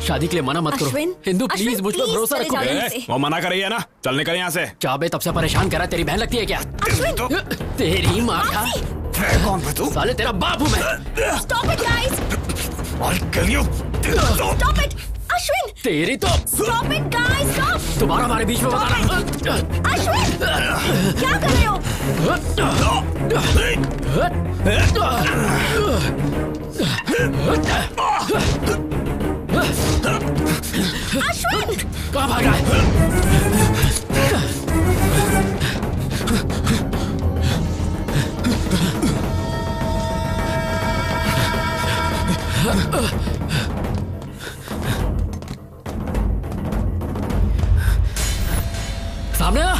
शादी के लिए मना मत करो हिंदू, प्लीज मुझ पर भरोसा रखो। वो मना कर रही है ना, चलने कर यहाँ से। क्या बे तब से परेशान करा, तेरी बहन लगती है क्या? तेरी माँ का कौन है तू? साले तेरा बाप हूँ मैं। Stop it, guys! Stop it! Ashwin! तेरी तो Stop it, guys! Stop! तुम्हारा हमारे बीच में बताना। अश्विन! क्या कर रहे हो? अश्विन! कहाँ भाग रहा है? सामने आ।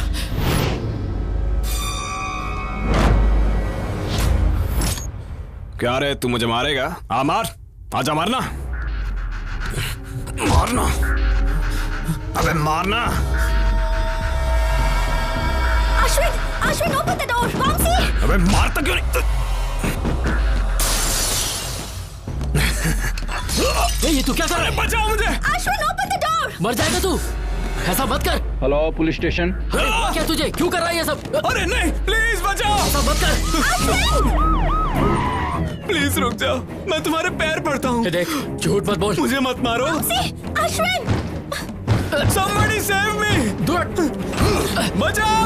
क्या रे, तू मुझे मारेगा? आ मार, आजा मारना, मारना, अबे मारना। Ashwin! Ashwin, open the door! Vamsi! अबे मारता क्यों नहीं? ये तू क्या कर रहा है? बचाओ मुझे! Ashwin, open the door! मर जाएगा तू, ऐसा मत कर। Hello police station. क्या तुझे क्यों कर रहा है ये सब? अरे नहीं, प्लीज बचाओ। ऐसा मत कर। प्लीज रुक जाओ, मैं तुम्हारे पैर पड़ता हूँ। देख, झूठ मत बोल। मुझे मत मारो। अश्विन! Somebody save me! बचाओ!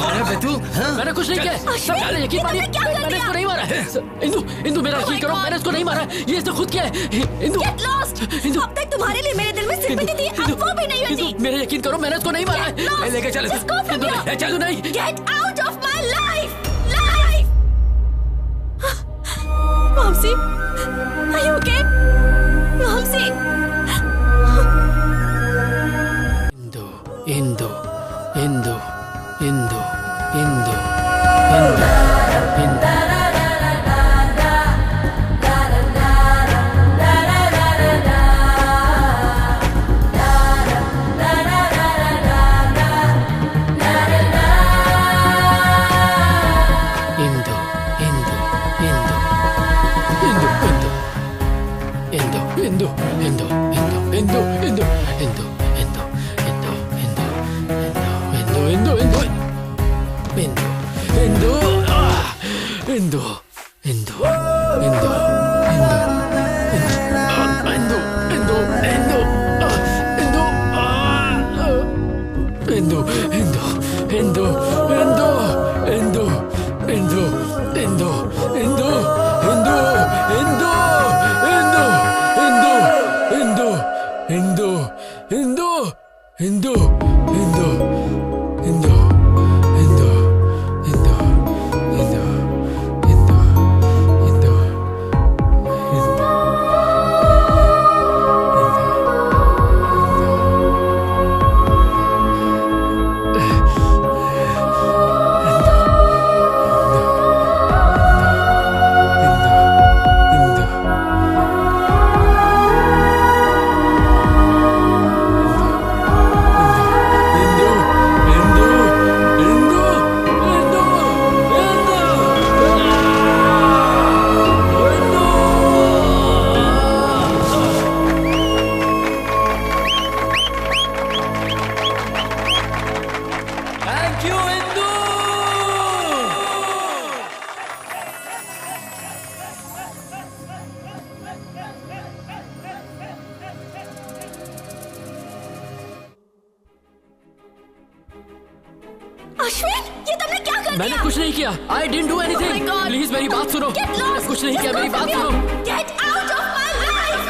अरे बेटू, मैंने कुछ नहीं किया। सब पहले यकीन मानिए, मैंने इसको नहीं मारा। इंदु, इंदु मेरा यकीन करो, मैंने इसको नहीं मारा। ये इसने खुद किया है। Indu, Get lost! अब तक तुम्हारे लिए मेरे दिल में सिंपैथी थी, अब वो भी नहीं होती। मेरा यकीन करो, मैंने इसको नहीं मारा। लेके चल, Just go from here. चलो नहीं। Get out of my life! Life! Mamsi, are you okay? Mamsi! Indu, Indu, Indu, Indu, Indu, Indu. मैंने कुछ नहीं किया। I didn't do anything. Please मेरी बात सुनो। कुछ नहीं किया, मेरी बात सुनो। Get out of my life!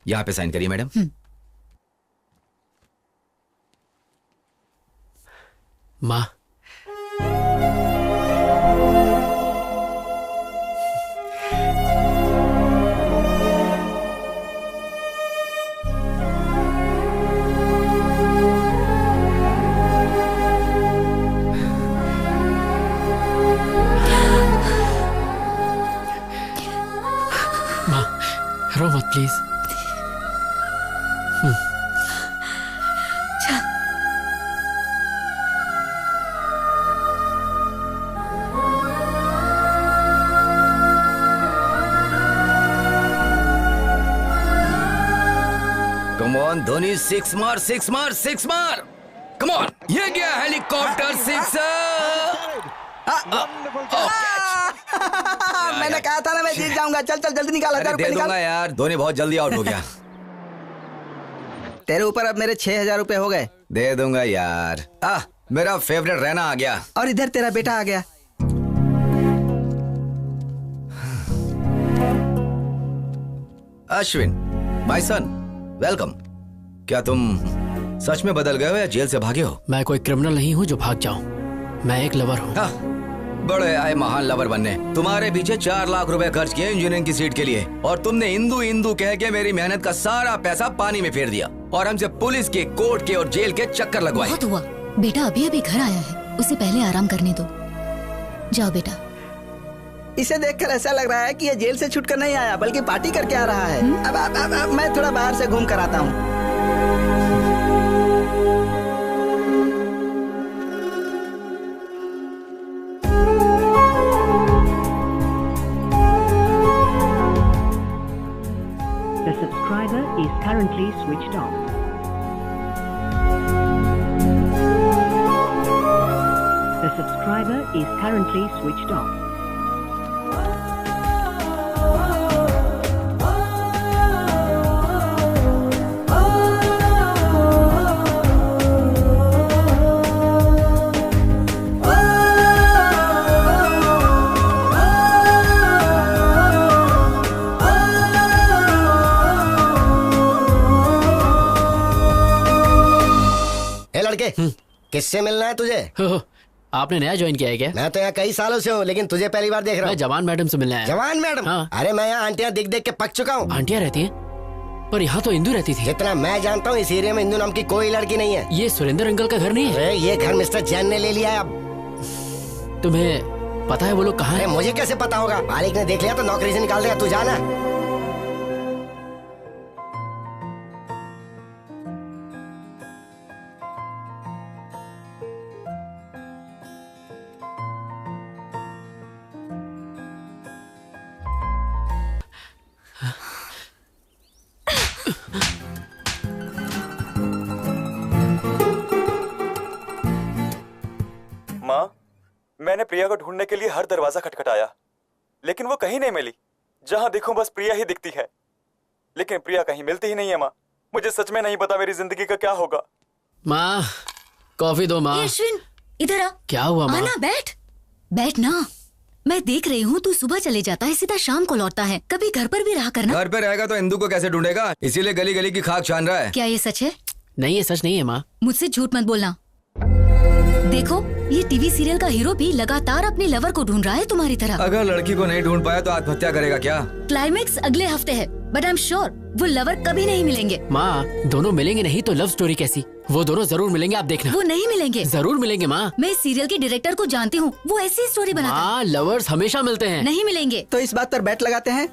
यहाँ पे साइन करिए मैडम। माँ, please. Come on Dhoni, six मार, सिक्स मार, सिक्स मार। कम ऑन, ये गया हेलीकॉप्टर सिक्स। मैंने कहा था ना मैं जीत जाऊंगा। चल चल जल्दी निकाल, 1000 रुपए दे निकाल। दूंगा यार, धोनी बहुत जल्दी आउट हो गया। तेरे ऊपर अब मेरे 6000 रुपए हो गए। दे दूंगा यार। मेरा फेवरेट रैना आ गया। और इधर तेरा बेटा आ गया। Ashwin, my son, welcome. क्या तुम सच में बदल गए हो या जेल से भागे हो? मैं कोई क्रिमिनल नहीं हूँ जो भाग जाऊं। मैं एक लवर हूँ। बड़े आए महान लवर बनने। तुम्हारे पीछे 4 लाख रुपए खर्च किए इंजीनियरिंग की सीट के लिए, और तुमने हिंदू हिंदू कह के मेरी मेहनत का सारा पैसा पानी में फेर दिया, और हमसे पुलिस के, कोर्ट के और जेल के चक्कर लगवाए। बहुत हुआ। बेटा अभी अभी घर आया है, उसे पहले आराम करने दो। जाओ बेटा। इसे देखकर ऐसा लग रहा है कि ये जेल से छूटकर नहीं आया बल्कि पार्टी करके आ रहा है। अब मैं थोड़ा बाहर से घूम कर आता हूँ। The subscriber is currently switched off. The subscriber is currently switched off. किससे मिलना है तुझे? आपने नया ज्वाइन किया है क्या? मैं तो यहाँ कई सालों से हूँ, लेकिन तुझे पहली बार देख रहा हूँ। मैं जवान मैडम से मिलने आया। जवान मैडम? हाँ। अरे मैं यहाँ आंटियाँ दिख देख के पक चुका हूँ। आंटियाँ रहती हैं? पर यहाँ तो इंदू रहती थी। जितना मैं जानता हूँ इस एरिया में इंदू नाम की कोई लड़की नहीं है। ये सुरेंद्र अंकल का घर नहीं है? अरे ये घर मिस्टर जैन ने ले लिया है अब। तुम्हें पता है वो लोग कहाँ हैं? मुझे कैसे पता होगा? मालिक ने देख लिया तो नौकरी से निकाल देगा। तू जाना। माँ, मैंने प्रिया को ढूंढने के लिए हर दरवाजा खटखटाया, लेकिन वो कहीं नहीं मिली। जहां देखूं बस प्रिया ही दिखती है, लेकिन प्रिया कहीं मिलती ही नहीं है। माँ, मुझे सच में नहीं पता मेरी जिंदगी का क्या होगा। माँ, कॉफी दो माँ। अश्विन, इधर आ। क्या हुआ माँ? आना, बैठ। बैठ ना। मैं देख रही हूँ तू सुबह चले जाता है, सीधा शाम को लौटता है। कभी घर पर भी रहा करना। घर पे रहेगा तो इंदू को कैसे ढूंढेगा? इसीलिए गली गली की खाक छान रहा है। क्या ये सच है? नहीं, ये सच नहीं है माँ। मुझसे झूठ मत बोलना। देखो, ये टीवी सीरियल का हीरो भी लगातार अपने लवर को ढूंढ रहा है तुम्हारी तरह। अगर लड़की को नहीं ढूंढ पाया तो आत्महत्या करेगा क्या? क्लाइमेक्स अगले हफ्ते है, बट आई एम श्योर वो लवर कभी नहीं मिलेंगे। माँ, दोनों मिलेंगे नहीं तो लव स्टोरी कैसी? वो दोनों जरूर मिलेंगे, आप देखना। वो नहीं मिलेंगे। जरूर मिलेंगे माँ। मैं इस सीरियल के डायरेक्टर को जानती हूँ, वो ऐसी स्टोरी बनाता है। माँ, लवर्स हमेशा मिलते हैं। नहीं मिलेंगे। तो इस बात पर बैट लगाते हैं?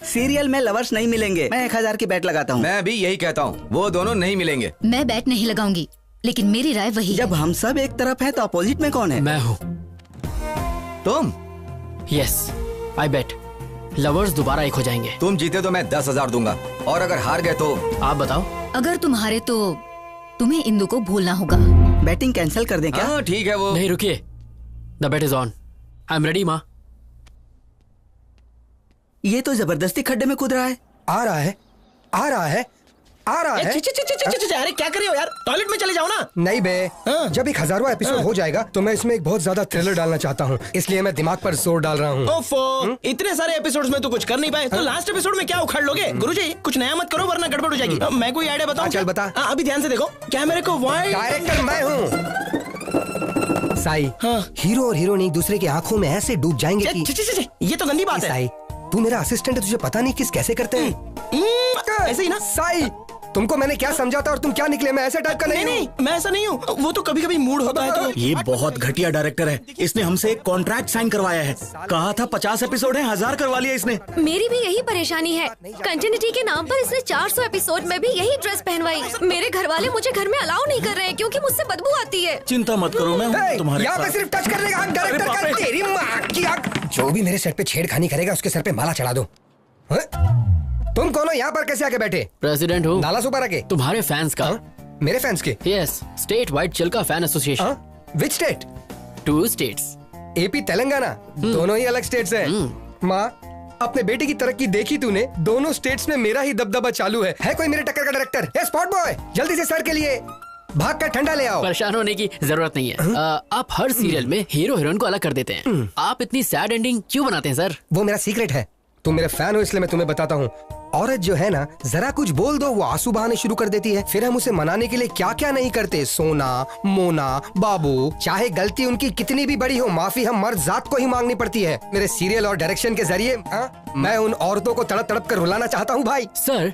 सीरियल में लवर्स नहीं मिलेंगे। मैं 1000 की बैट लगाता हूँ। मैं भी यही कहता हूँ, वो दोनों नहीं मिलेंगे। मैं बैट नहीं लगाऊंगी, लेकिन मेरी राय वही है। जब हम सब एक तरफ हैं तो अपोजिट में कौन है? मैं हूँ। तुम? यस, आई बेट लवर्स दोबारा एक हो जाएंगे। तुम जीते तो मैं 10,000 दूंगा, और अगर हार गए तो? आप बताओ। अगर तुम हारे तो तुम्हें इंदु को भूलना होगा। बैटिंग कैंसिल कर दें क्या? हाँ ठीक है। वो नहीं, रुकिए। The bet is on. I am ready माँ। ये तो जबरदस्ती खड्डे में कूद रहा है। आ रहा है, आ रहा है, आ रहा है। अरे क्या कर रहे हो यार? टॉयलेट में चले जाओ ना। नहीं बे, जब 1000वां एपिसोड हो जाएगा तो मैं इसमें एक बहुत ज्यादा थ्रिलर डालना चाहता हूँ, इसलिए मैं दिमाग पर जोर डाल रहा हूँ। ओफो, इतने सारे एपिसोड्स में तो कुछ कर नहीं पाए, तो लास्ट एपिसोड में क्या उखाड़ लोगे? गुरुजी, कुछ नया मत करो वरना गड़बड़ हो जाएगी। मैं कोई आइडिया बताऊं? चल बता। अभी ध्यान से देखो, कैमरे को वाइड। डायरेक्टर मैं हूँ। साई, हीरो और हीरोइन एक दूसरे की आंखों में ऐसे डूब जाएंगे कि ये तो गंदी बात है। साई, तू मेरा असिस्टेंट है, तुझे पता नहीं किस कैसे करते हैं। ऐसे ही ना। साई, तुमको मैंने क्या समझाता और तुम क्या निकले? मैं ऐसे टाइप का नहीं नहीं, मैं ऐसा नहीं हूँ। वो तो कभी कभी मूड होता है तो। ये बहुत घटिया डायरेक्टर है। इसने हमसे एक कॉन्ट्रैक्ट साइन करवाया है। कहा था 50 एपिसोड है, 1000 करवा लिया इसने। मेरी भी यही परेशानी है। कंटिन्यूटी के नाम पर इसने 400 एपिसोड में भी यही ड्रेस पहनवाई। मेरे घर वाले मुझे घर में अलाउ नहीं कर रहे हैं क्योंकि मुझसे बदबू आती है। चिंता मत करो, मैं हूं तुम्हारे यहाँ पे सिर्फ टच करने का डायरेक्टर का। तेरी माँ की आग। जो भी मेरे सेट पे छेड़खानी करेगा उसके सर पे माला चढ़ा दो। तुम कौन हो? यहाँ पर कैसे आके बैठे? प्रेसिडेंट हूँ। नाला सुपारा के? तुम्हारे फैंस का। मेरे फैंस के? Yes, state wide Chilka fan association. Which state? 2 states, AP Telangana. दोनों ही अलग स्टेट्स हैं। माँ, अपने बेटे की तरक्की देखी तूने? दोनों स्टेट्स में मेरा ही दबदबा चालू है कोई मेरे टक्कर का डायरेक्टर? ए स्पॉट बॉय, जल्दी से सर के लिए भाग कर ठंडा ले आओ। परेशान होने की जरूरत नहीं है। आप हर सीरियल में हीरो हीरोइन को अलग कर देते हैं। आप इतनी सैड एंडिंग क्यों बनाते हैं सर? वो मेरा सीक्रेट है। तुम मेरे फैन हो इसलिए मैं तुम्हें बताता हूँ। औरत जो है ना, जरा कुछ बोल दो वो आंसू बहाने शुरू कर देती है। फिर हम उसे मनाने के लिए क्या क्या नहीं करते। सोना, मोना, बाबू, चाहे गलती उनकी कितनी भी बड़ी हो, माफी हम मर्द जात को ही मांगनी पड़ती है। मेरे सीरियल और डायरेक्शन के जरिए मैं उन औरतों को तड़प तड़प कर रुलाना चाहता हूँ भाई। सर,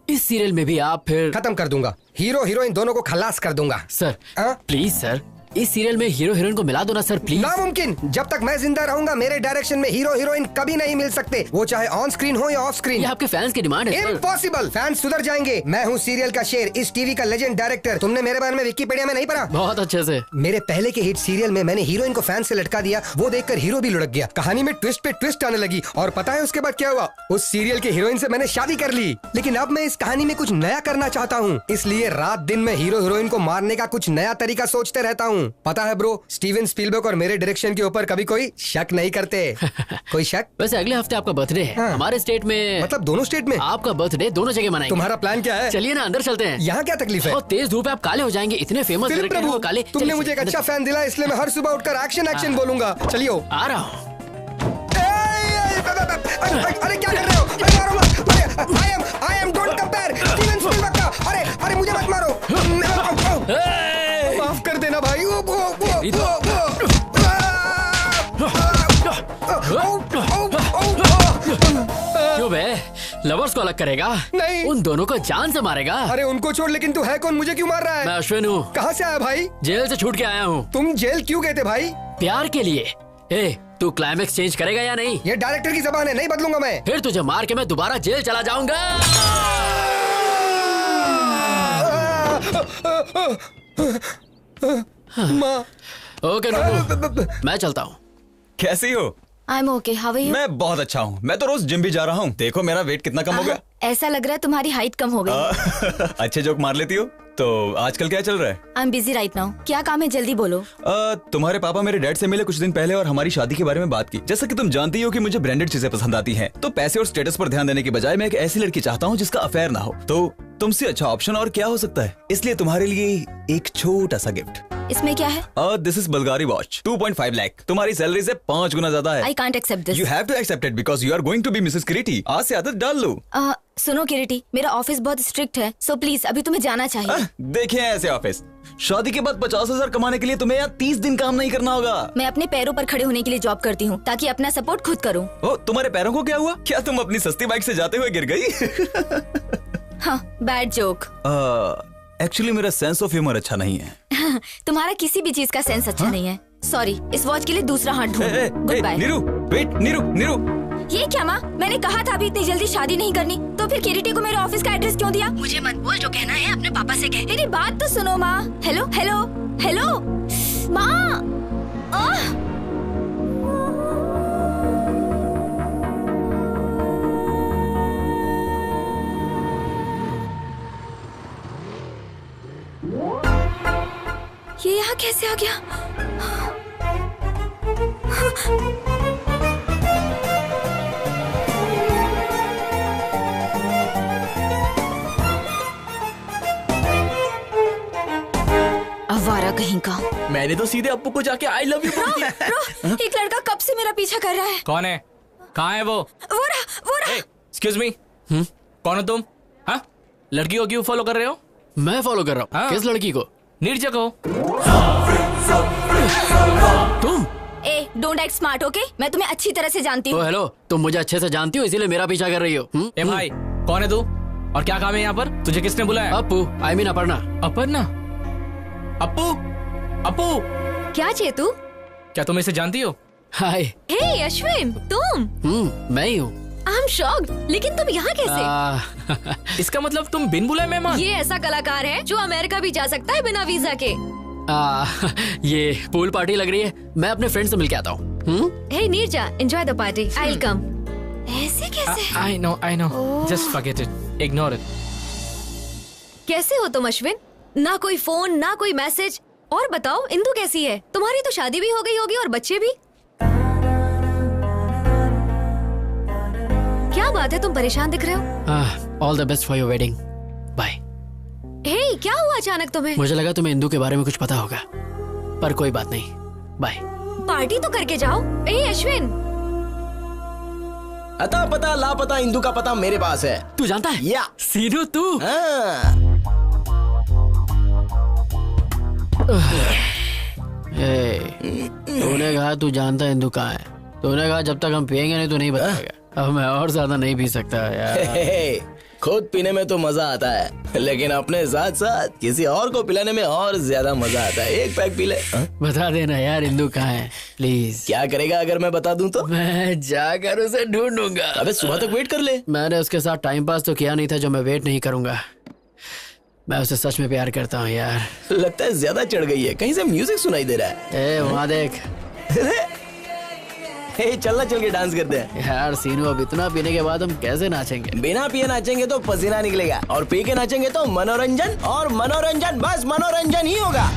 इस सीरियल में भी आप फिर खत्म कर दूंगा। हीरो हीरोइन दोनों को खलास कर दूंगा। सर प्लीज सर, इस सीरियल में हीरो हीरोइन को मिला दो ना सर प्लीज। नामुमकिन। जब तक मैं जिंदा रहूंगा मेरे डायरेक्शन में हीरो हीरोइन कभी नहीं मिल सकते, वो चाहे ऑन स्क्रीन हो या ऑफ स्क्रीन। ये आपके फैंस की डिमांड है। इम्पॉसिबल। फैंस सुधर जाएंगे। मैं हूँ सीरियल का शेर, इस टीवी का लेजेंड डायरेक्टर। तुमने मेरे बारे में विकिपीडिया में नहीं पढ़ा? बहुत अच्छे से। मेरे पहले के हिट सीरियल में मैंने हीरोइन को फैन से लटका दिया, वो देखकर हीरो भी लुढ़क गया। कहानी में ट्विस्ट पे ट्विस्ट आने लगी और पता है उसके बाद क्या हुआ? उस सीरियल के हीरोइन से मैंने शादी कर ली। लेकिन अब मैं इस कहानी में कुछ नया करना चाहता हूँ, इसलिए रात दिन में हीरो हीरोइन को मारने का कुछ नया तरीका सोचते रहता हूँ। पता है ब्रो, स्टीवन स्पीलबर्ग और मेरे डायरेक्शन के ऊपर कभी कोई शक नहीं करते। कोई शक? वैसे अगले हफ्ते आपका बर्थडे है। हमारे स्टेट में, मतलब दोनों स्टेट में आपका बर्थडे दोनों जगह मनाएंगे। तुम्हारा प्लान क्या है? चलिए ना अंदर चलते हैं। यहाँ क्या तकलीफ है? बहुत तेज धूप है, आप काले हो जाएंगे। इतने फेमस डायरेक्टर हैं वो काले। तुमने मुझे एक अच्छा फैन दिला, इसलिए मैं हर सुबह उठकर एक्शन बोलूंगा। चलियो। आ रहा हूँ। अरे क्या कर रहे हो? I am don't compare Steven Spielberg का। अरे मुझे मत मारो। माफ कर देना भाई। क्यों बे? लवर्स को अलग करेगा? नहीं। उन दोनों को जान से मारेगा? अरे उनको छोड़, लेकिन तू है कौन? मुझे क्यों मार रहा है? मैं अश्विन हूँ। कहाँ से आया भाई? जेल से छूट के आया हूँ। तुम जेल क्यों गए थे भाई? प्यार के लिए। तू क्लाइमेक्स चेंज करेगा या नहीं? ये डायरेक्टर की जबान है, नहीं बदलूंगा मैं। फिर तुझे मार के मैं दोबारा जेल चला जाऊंगा। माँ। ओके नूनू, मैं चलता हूँ। कैसी हो? I'm okay, how are you? मैं बहुत अच्छा हूँ। मैं तो रोज जिम भी जा रहा हूँ। देखो मेरा वेट कितना कम हो गया। ऐसा लग रहा है तुम्हारी हाइट कम हो गई। अच्छे जोक मार लेती हो। तो आजकल क्या चल रहा है? I'm busy right now. क्या काम है, जल्दी बोलो। तुम्हारे पापा मेरे डैड से मिले कुछ दिन पहले और हमारी शादी के बारे में बात की। जैसा कि तुम जानती हो कि मुझे ब्रांडेड चीजें पसंद आती हैं, तो पैसे और स्टेटस पर ध्यान देने की बजाय मैं एक ऐसी लड़की चाहता हूँ जिसका अफेयर ना हो। तो तुमसे अच्छा ऑप्शन और क्या हो सकता है? इसलिए तुम्हारे लिए एक छोटा सा गिफ्ट। इसमें क्या है? This is Bulgari watch, 2.5 lakh. तुम्हारी सैलरी से 5 गुना ज्यादा है। I can't accept this. You have to accept it because you are going to be Mrs. किरीटी। आज से आदत डाल लो। सुनो किरीटी, मेरा ऑफिस बहुत स्ट्रिक्ट है, सो प्लीज अभी तुम्हें जाना चाहिए। देखें ऐसे ऑफिस। शादी के बाद 50,000 कमाने के लिए तुम्हें यहाँ 30 दिन काम नहीं करना होगा। मैं अपने पैरों पर खड़े होने के लिए जॉब करती हूँ ताकि अपना सपोर्ट खुद करूँ। तुम्हारे पैरों को क्या हुआ? क्या तुम अपनी सस्ती बाइक से जाते हुए गिर गई? हाँ, बैड जोक। एक्चुअली मेरा सेंस ऑफ ह्यूमर अच्छा नहीं है। तुम्हारा किसी भी चीज का सेंस अच्छा नहीं है। सॉरी, इस वॉच के लिए दूसरा हाथ ढूंढो। Goodbye. Neeru, wait, Neeru. ये क्या माँ? मैंने कहा था अभी इतनी जल्दी शादी नहीं करनी, तो फिर किरीटी को मेरे ऑफिस का एड्रेस क्यों दिया? मुझे मत बोल, जो कहना है अपने पापा से कह। मेरी बात तो सुनो माँ। हेलो माँ। ये यहाँ कैसे आ गया? आवारा कहीं का। मैंने तो सीधे अप्पू को जाके आई लव यू बोल दिया। एक लड़का कब से मेरा पीछा कर रहा है। कौन है? कहाँ है वो रहा। एक्सक्यूज मी, कौन हो तुम? हाँ, लड़की को क्यों फॉलो कर रहे हो? मैं फॉलो कर रहा हूँ। किस लड़की को? नीरजा को। तुम? Don't act smart, okay? मैं तुम्हें अच्छी तरह से जानती हूँ। हेलो, तुम मुझे अच्छे से जानती हो इसीलिए मेरा पीछा कर रही हो। भाई, कौन है तू? और क्या काम है यहाँ पर? तुझे किसने बुलाया? Appu, I mean Aparna. अपर्णा? अप्पू? अप्पू? क्या चेतू? क्या तुम इसे जानती हो? हाय। हे अश्विन, तुम? मैं ही हूँ। आई एम शॉक्ड, लेकिन तुम यहाँ कैसे? इसका मतलब तुम बिन बुलाए मेहमान? ये ऐसा कलाकार है जो अमेरिका भी जा सकता है बिना वीजा के। ये पूल पार्टी लग रही है, मैं अपने फ्रेंड से मिल के आता हूँ। Hey Neerja, enjoy the party, I will come. ऐसे कैसे? I know, just forget it, ignore it. कैसे हो तुम अश्विन? ना कोई फोन, ना कोई मैसेज। और बताओ, इंदु कैसी है? तुम्हारी तो शादी भी हो गई होगी और बच्चे भी। क्या बात है, तुम परेशान दिख रहे हो? All the best for your wedding. Bye. Hey, क्या हुआ अचानक तुम्हें? मुझे लगा तुम्हें इंदु के बारे में कुछ पता होगा, पर कोई बात नहीं। बाय। पार्टी तो करके जाओ। ए अश्विन, अता पता लापता इंदु का पता मेरे पास है। तू जानता है? या सीनू तू? तूने कहा तू जानता है इंदु कहाँ है। तूने कहा जब तक हम पियेंगे नहीं तो नहीं बताएगा। अब मैं और ज्यादा नहीं पी सकता यार। खुद पीने में तो मजा आता है, लेकिन अपने साथ साथ किसी और को पिलाने में और ज्यादा मजा आता है। एक पैक पी ले। बता देना यार इंदु कहाँ है प्लीज। क्या करेगा अगर मैं बता दूं तो? मैं जाकर उसे ढूंढूंगा। अबे सुबह तक वेट कर ले। मैंने उसके साथ टाइम पास तो किया नहीं था जो मैं वेट नहीं करूंगा। मैं उसे सच में प्यार करता हूँ यार। लगता है ज्यादा चढ़ गई है, कहीं से म्यूजिक सुनाई दे रहा है। ए वहाँ देख। चलना, चल के डांस करते हैं। यार सीनू, अब इतना पीने के बाद हम कैसे नाचेंगे? बिना पिए नाचेंगे तो पसीना निकलेगा, और पी के नाचेंगे तो मनोरंजन, और मनोरंजन बस मनोरंजन ही होगा।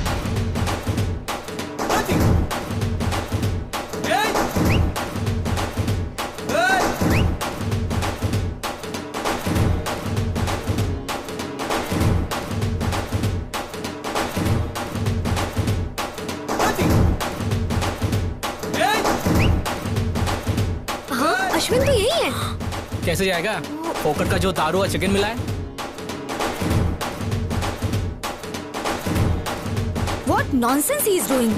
अश्विन तो यही है। कैसे जाएगा? फोकट का जो दारू और चिकन मिला है। What nonsense he is doing?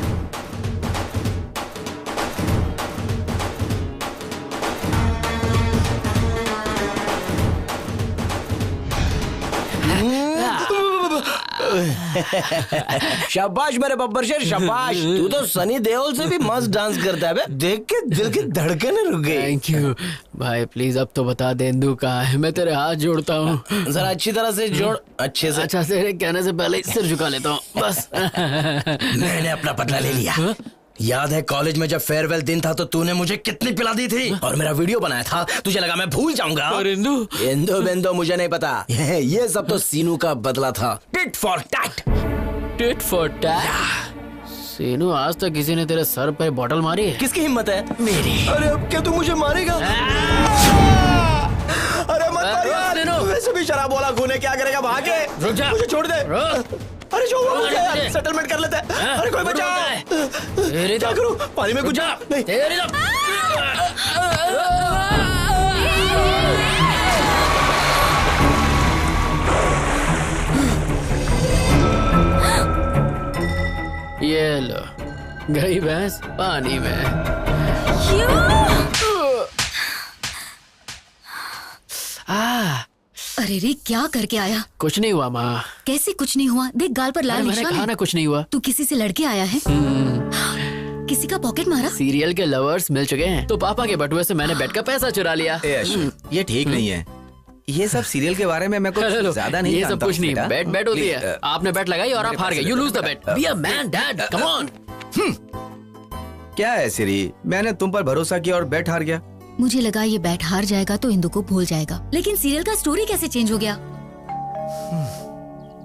शाबाश मेरे बब्बर शेर, शाबाश। तू तो सनी देओल से भी मस्त डांस करता है बे। देख के दिल की धड़कनें रुक गई। थैंक यू भाई, प्लीज अब तो बता दे इंदु कहाँ है। मैं तेरे हाथ जोड़ता हूँ। जरा अच्छी तरह से जोड़, अच्छे से। अच्छा, तेरे कहने से पहले सिर झुका लेता हूँ बस। मैंने अपना बदला ले लिया। याद है कॉलेज में जब फेयरवेल दिन था तो तूने मुझे कितनी पिला दी थी और मेरा वीडियो बनाया था। तुझे लगा मैं भूल जाऊंगा? और इंदु? इंदु बिंदु मुझे नहीं पता। ये सब तो सीनू का बदला था। Tit for tat. Tit for tat? Seenu, आज तक किसी ने तेरे सर पे बॉटल मारी है? किसकी हिम्मत है? मेरी। अरे अब क्या तू मुझे मारेगा? अरे मत मार यार। वैसे भी शराब वाला खून है, क्या करेगा? भाग के। रुक जा। मुझे छोड़ दे। अरे जो हुआ यार, सेटलमेंट कर लेते हैं। अरे कोई बचाओ। क्या करूं? पानी में कुछ जा। नहीं। ये लो, गई भैंस पानी में। अरे रे, क्या करके आया? कुछ नहीं हुआ माँ। कैसे कुछ नहीं हुआ? देख गाल पर लाल निशान है। मैंने कहा ना कुछ नहीं हुआ। तू किसी से लड़के आया है? किसी का पॉकेट मारा? सीरियल के लवर्स मिल चुके हैं तो पापा के बटुए से मैंने बेट का पैसा चुरा लिया। ये ठीक नहीं है। ये सब सीरियल के बारे में मैं कुछ ज्यादा नहीं ये सब कुछ नहीं। बेट होती है। आपने बेट लगाई और आप हार गए। You lose the bet. Be a man dad, come on. क्या है सिरी, मैंने तुम पर भरोसा किया और बेट हार गया। मुझे लगा ये बैट हार जाएगा तो इंदु को भूल जाएगा, लेकिन सीरियल का स्टोरी कैसे चेंज हो गया?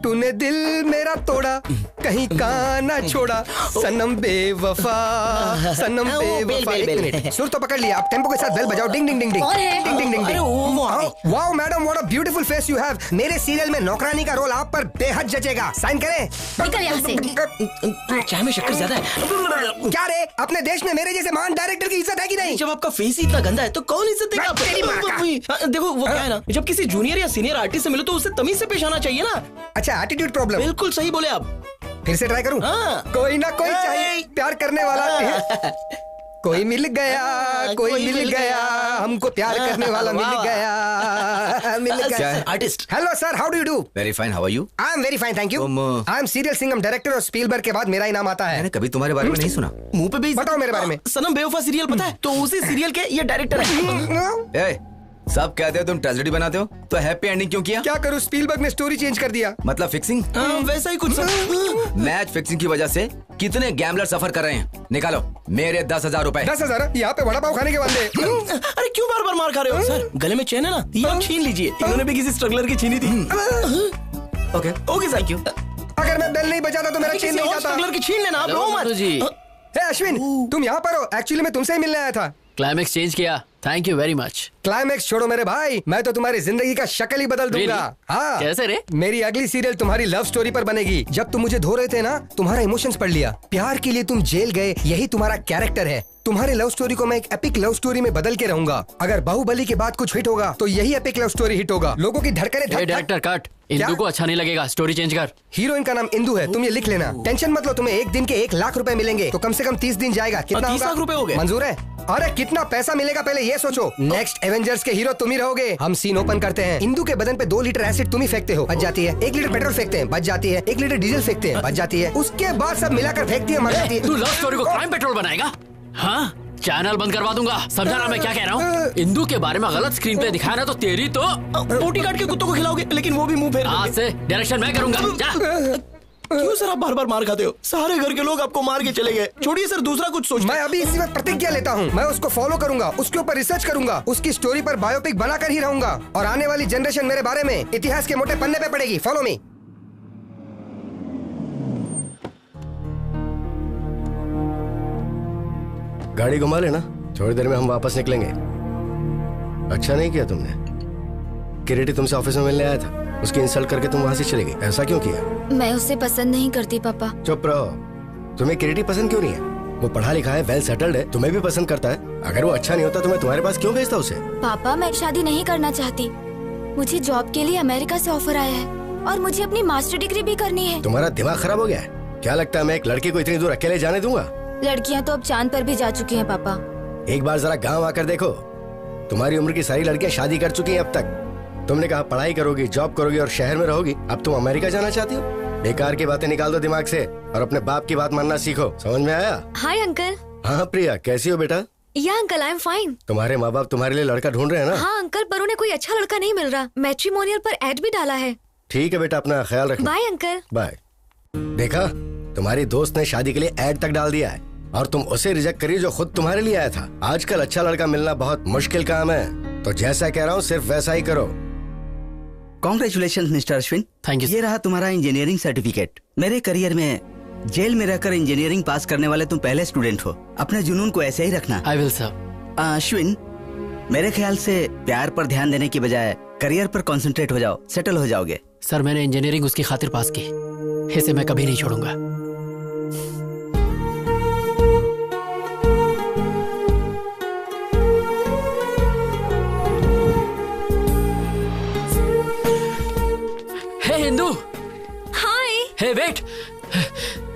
तूने दिल मेरा तोड़ा, कहीं का ना छोड़ा, सनम बेवफा, सनम बेवफा। एक मिनट, सुर तो पकड़ लिया। आप टेम्पो के साथ बेल बजाओ। Ding ding ding ding ding ding ding. Wow madam, what a beautiful face you have. मेरे सीरियल में नौकरानी का रोल आप पर बेहद जचेगा। साइन करें। निकल यहाँ से। चाय में शक्कर ज्यादा है। क्या रे, अपने देश में मेरे जैसे महान डायरेक्टर की इज्जत है कि नहीं? जब आपका फेस ही इतना गंदा है तो कौन इज्जत देगा? देखो वो क्या है ना, जब किसी जूनियर या सीनियर आर्टिस्ट से मिलो तो उससे तमीज से पेश आना चाहिए ना। अच्छा, एटीट्यूड प्रॉब्लम। बिल्कुल सही बोले आप। फिर से ट्राई करूं? हाँ। कोई ना कोई चाहिए प्यार करने वाला। कोई मिल गया, कोई मिल गया, हमको प्यार करने वाला मिल गया, मिल गया। Artist. Hello sir, how do you do? Very fine, how are you? I am very fine, thank you. I am serial Singam director और स्पीलबर्ग के बाद मेरा इनाम आता है। मैंने कभी तुम्हारे बारे में नहीं सुना। मुंह पे भी बताओ मेरे बारे में। सनम बेवफा सीरियल पता है? तो उसी सीरियल के ये डायरेक्टर है। सब कहते हो तुम ट्रेजेडी बनाते हो, तो हैप्पी एंडिंग क्यों किया? क्या करूं, स्पीलबर्ग ने स्टोरी चेंज कर दिया। मतलब फिक्सिंग? वैसा ही कुछ। मैच फिक्सिंग की वजह से कितने गैम्बलर सफर कर रहे हैं? निकालो मेरे 10,000 रुपए। 10,000? यहाँ पे वड़ा पाव खाने के बंदे। अरे क्यों बार बार मार खा रहे हो सर? गले में चेन है ना, ये आप छीन लीजिए। इन्होंने भी किसी स्ट्रगलर की छीनी थी। Okay okay, thank you. अगर मैं बेल नहीं बजाता तो मेरा चेन नहीं जाता। स्ट्रगलर की छीन लेना आप। अश्विन, तुम यहाँ पर हो? एक्चुअली मैं तुमसे ही मिलने आया था। क्लाइमेक्स चेंज किया, thank you very much. Climax छोड़ो मेरे भाई, मैं तो तुम्हारी जिंदगी का शक्ल ही बदल दूंगा। हाँ। कैसे रे? मेरी अगली सीरियल तुम्हारी लव स्टोरी पर बनेगी। जब तुम मुझे धो रहे थे ना, तुम्हारा इमोशंस पढ़ लिया। प्यार के लिए तुम जेल गए, यही तुम्हारा कैरेक्टर है। तुम्हारी लव स्टोरी को मैं एक एपिक लव स्टोरी में बदल के रहूंगा। अगर बाहुबली के बाद कुछ हिट होगा तो यही एपिक लव स्टोरी हिट होगा। लोगों की धड़कने डायरेक्टर कट, इंदू को अच्छा नहीं लगेगा, स्टोरी चेंज कर। हीरोइन का नाम इंदू है, तुम ये लिख लेना। टेंशन मत लो, तुम्हें एक दिन के 1 लाख रुपए मिलेंगे, तो कम से कम 30 दिन जाएगा। कितना 30 लाख रुपए हो गए? मंजूर है? अरे कितना पैसा मिलेगा पहले ये सोचो। नेक्स्ट एवेंजर्स के हीरो तुम ही रहोगे। हम सीन ओपन करते हैं। इंदू के बदन पे 2 लीटर एसिड तुम ही फेंकते हो, बच जाती है। 1 लीटर पेट्रोल फेंकते हैं, बच जाती है। 1 लीटर डीजल फेंकते हैं, बच जाती है। उसके बाद सब मिलाकर फेंकती है, मर जाती है। तू लव स्टोरी को क्राइम पेट्रोल बनाएगा? हाँ, चैनल बंद करवा दूंगा। समझा ना मैं क्या कह रहा हूँ? इंदू के बारे में गलत स्क्रीन पे दिखाया ना तो तेरी तो बोटी काट के कुत्तों को खिलाओगे, लेकिन वो भी मुंह फेर। आज से डायरेक्शन मैं करूंगा। जा। क्यों सर आप बार बार मार खाते हो? सारे घर के लोग आपको मार के चले गए। छोड़िए सर, दूसरा कुछ सोच। मैं अभी इसी वक्त प्रतिज्ञा लेता हूँ, मैं उसको फॉलो करूंगा, उसके ऊपर रिसर्च करूंगा, उसकी स्टोरी पर बायोपिक बनाकर ही रहूंगा। और आने वाली जनरेशन मेरे बारे में इतिहास के मोटे पन्ने पे पड़ेगी। Follow me. गाड़ी घुमा लेना, थोड़ी देर में हम वापस निकलेंगे। अच्छा नहीं किया तुमने। किरीटी तुमसे ऑफिस में मिलने आया था, उसकी इंसल्ट करके तुम वहाँ से चली गई। ऐसा क्यों किया? मैं उसे पसंद नहीं करती पापा। चुप रहो। तुम्हें किरीटी पसंद क्यों नहीं है? वो पढ़ा लिखा है, वेल सेटल्ड है, तुम्हें भी पसंद करता है। अगर वो अच्छा नहीं होता तो मैं तुम्हारे पास क्यों भेजता उसे? पापा, मैं शादी नहीं करना चाहती। मुझे जॉब के लिए अमेरिका से ऑफर आया है और मुझे अपनी मास्टर डिग्री भी करनी है। तुम्हारा दिमाग खराब हो गया है क्या? लगता है मैं एक लड़की को इतनी दूर अकेले जाने दूंगा? लड़कियाँ तो अब चांद पर भी जा चुकी हैं पापा। एक बार जरा गांव आकर देखो, तुम्हारी उम्र की सारी लड़कियां शादी कर चुकी हैं अब तक। तुमने कहा पढ़ाई करोगी, जॉब करोगी और शहर में रहोगी। अब तुम अमेरिका जाना चाहती हो? बेकार की बातें निकाल दो दिमाग से और अपने बाप की बात मानना सीखो। समझ में आया? Hi uncle. हाँ प्रिया, कैसी हो बेटा? या अंकल, आई एम फाइन। तुम्हारे माँ बाप तुम्हारे लिए लड़का ढूंढ रहे हैं ना? हाँ अंकल, पर उन्हें कोई अच्छा लड़का नहीं मिल रहा। मैट्रिमोनियल पर एड भी डाला है। ठीक है बेटा, अपना ख्याल रखना। Bye uncle. बाय। देखा, तुम्हारी दोस्त ने शादी के लिए एड तक डाल दिया है और तुम उसे रिजेक्ट करी जो खुद तुम्हारे लिए आया था। आजकल अच्छा लड़का मिलना बहुत मुश्किल काम है, तो जैसा कह रहा हूँ सिर्फ वैसा ही करो। Congratulation mister Ashwin. Thank you. ये रहा तुम्हारा इंजीनियरिंग सर्टिफिकेट। मेरे करियर में जेल में रहकर इंजीनियरिंग पास करने वाले तुम पहले स्टूडेंट हो। अपने जुनून को ऐसे ही रखना। I will sir. अश्विन, मेरे ख्याल से प्यार पर ध्यान देने की बजाय करियर पर कंसंट्रेट हो जाओ, सेटल हो जाओगे। सर, मैंने इंजीनियरिंग उसकी खातिर पास की, इसे मैं कभी नहीं छोड़ूंगा। हे इंदू। हाय। हे वेट।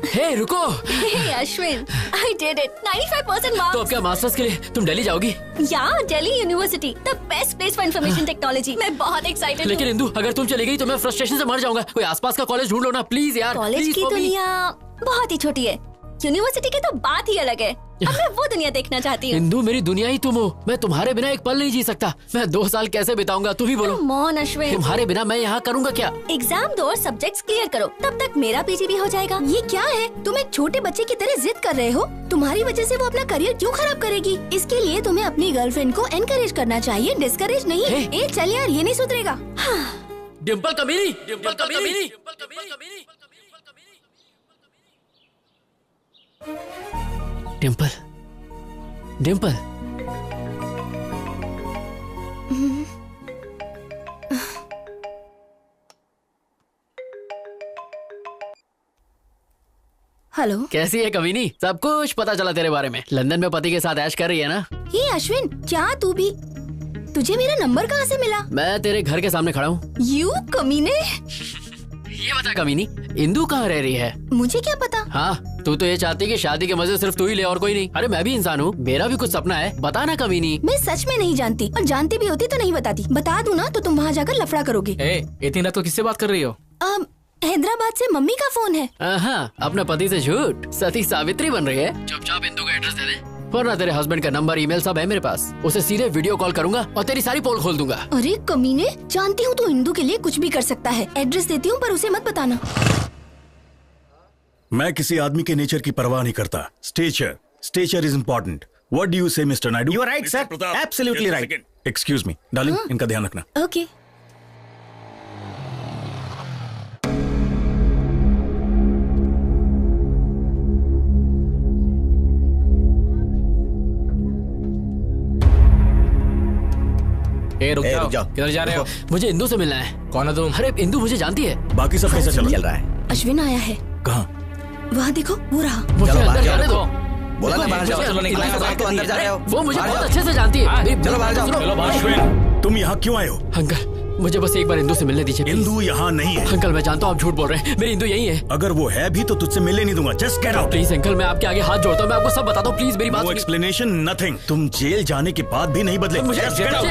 हे रुको। हे Ashwin, I did it. 95% marks. तो अब क्या मास्टर्स के लिए तुम दिल्ली जाओगी? या Delhi university, the best place for information technology. मैं बहुत एक्साइटेड हूँ। लेकिन इंदू, अगर तुम चली गई तो मैं फ्रस्ट्रेशन से मर जाऊंगा। कोई आसपास का कॉलेज ढूंढ लो ना प्लीज यार। कॉलेज की दुनिया बहुत ही छोटी है, यूनिवर्सिटी की तो बात ही अलग है। अब मैं वो दुनिया देखना चाहती हूँ। इंदू, मेरी दुनिया ही तुम हो। मैं तुम्हारे बिना एक पल नहीं जी सकता। मैं 2 साल कैसे बिताऊंगा, तुम ही बोलो। मोहन अश्विन, तुम्हारे बिना मैं यहाँ करूँगा क्या? एग्जाम दो और सब्जेक्ट्स क्लियर करो, तब तक मेरा पीजी भी हो जाएगा। ये क्या है? तुम एक छोटे बच्चे की तरह जिद कर रहे हो। तुम्हारी वजह से वो अपना करियर क्यों खराब करेगी? इसके लिए तुम्हें अपनी गर्लफ्रेंड को एनकरेज करना चाहिए, डिस्करेज नहीं। ए चल यार, ये नहीं सुधरेगा। डिम्पल कमीनी, डिम्पल कमीनी। डिम्पल, डिम्पल। हेलो। कैसी है कमीनी? सब कुछ पता चला तेरे बारे में। लंदन में पति के साथ ऐश कर रही है ना? ये अश्विन, क्या तू भी? तुझे मेरा नंबर कहाँ से मिला? मैं तेरे घर के सामने खड़ा हूँ। यू कमीने। ये बता कमीनी, इंदू कहाँ रह रही है? मुझे क्या पता? हाँ, तू तो ये चाहती कि शादी के मजे सिर्फ तू ही ले और कोई नहीं। अरे मैं भी इंसान हूँ, मेरा भी कुछ सपना है, बताना कभी नहीं। मैं सच में नहीं जानती, और जानती भी होती तो नहीं बताती। बता दूं ना तो तुम वहाँ जाकर लफड़ा करोगे। इतनी रात को किससे बात कर रही हो? हैदराबाद से मम्मी का फोन है। हाँ, अपने पति से झूठ, सती सावित्री बन रही है। चुपचाप इंदू का एड्रेस दे दे, वरना तेरे हस्बैंड का नंबर ईमेल सब है मेरे पास। उसे सीधे वीडियो कॉल करूंगा और तेरी सारी पोल खोल दूंगा। अरे कमीने, जानती हूँ तू इंदू के लिए कुछ भी कर सकता है। एड्रेस देती हूँ पर उसे मत बताना। मैं किसी आदमी के नेचर की परवाह नहीं करता। Stature is important. What do you say mister Naidu? You are right sir, absolutely right. Excuse me darling, इनका ध्यान रखना। ओके। रुक जाओ। किधर जा रहे हो? मुझे इंदू से मिलना है। कौन है तुम? अरे इंदू मुझे जानती है। बाकी सब कैसा चल रहा है? अश्विन आया है। कहाँ? वहाँ देखो, वो रहा। मुझे अंदर जाने दो। बोला ना बाहर जाओ। चलो निकलो, तो अंदर जा रहे हो। वो मुझे बहुत अच्छे से जानती है। चलो बाहर जाओ। चलो बाहर। तुम यहाँ क्यों आए हो? अंकल मुझे बस एक बार इंदू से मिलने दीजिए। इंदू यहाँ नहीं है। अंकल मैं जानता हूँ आप झूठ बोल रहे हैं, मेरी इंदू यही है। अगर वो है भी तो तुझसे मिलने नहीं दूंगा। Just get out. Please uncle, मैं आपके आगे हाथ जोड़ता हूँ, मैं आपको सब बताता हूँ, प्लीज मेरी बात। No explanation, nothing. तुम जेल जाने के बाद भी नहीं बदले। मुझे Just get out.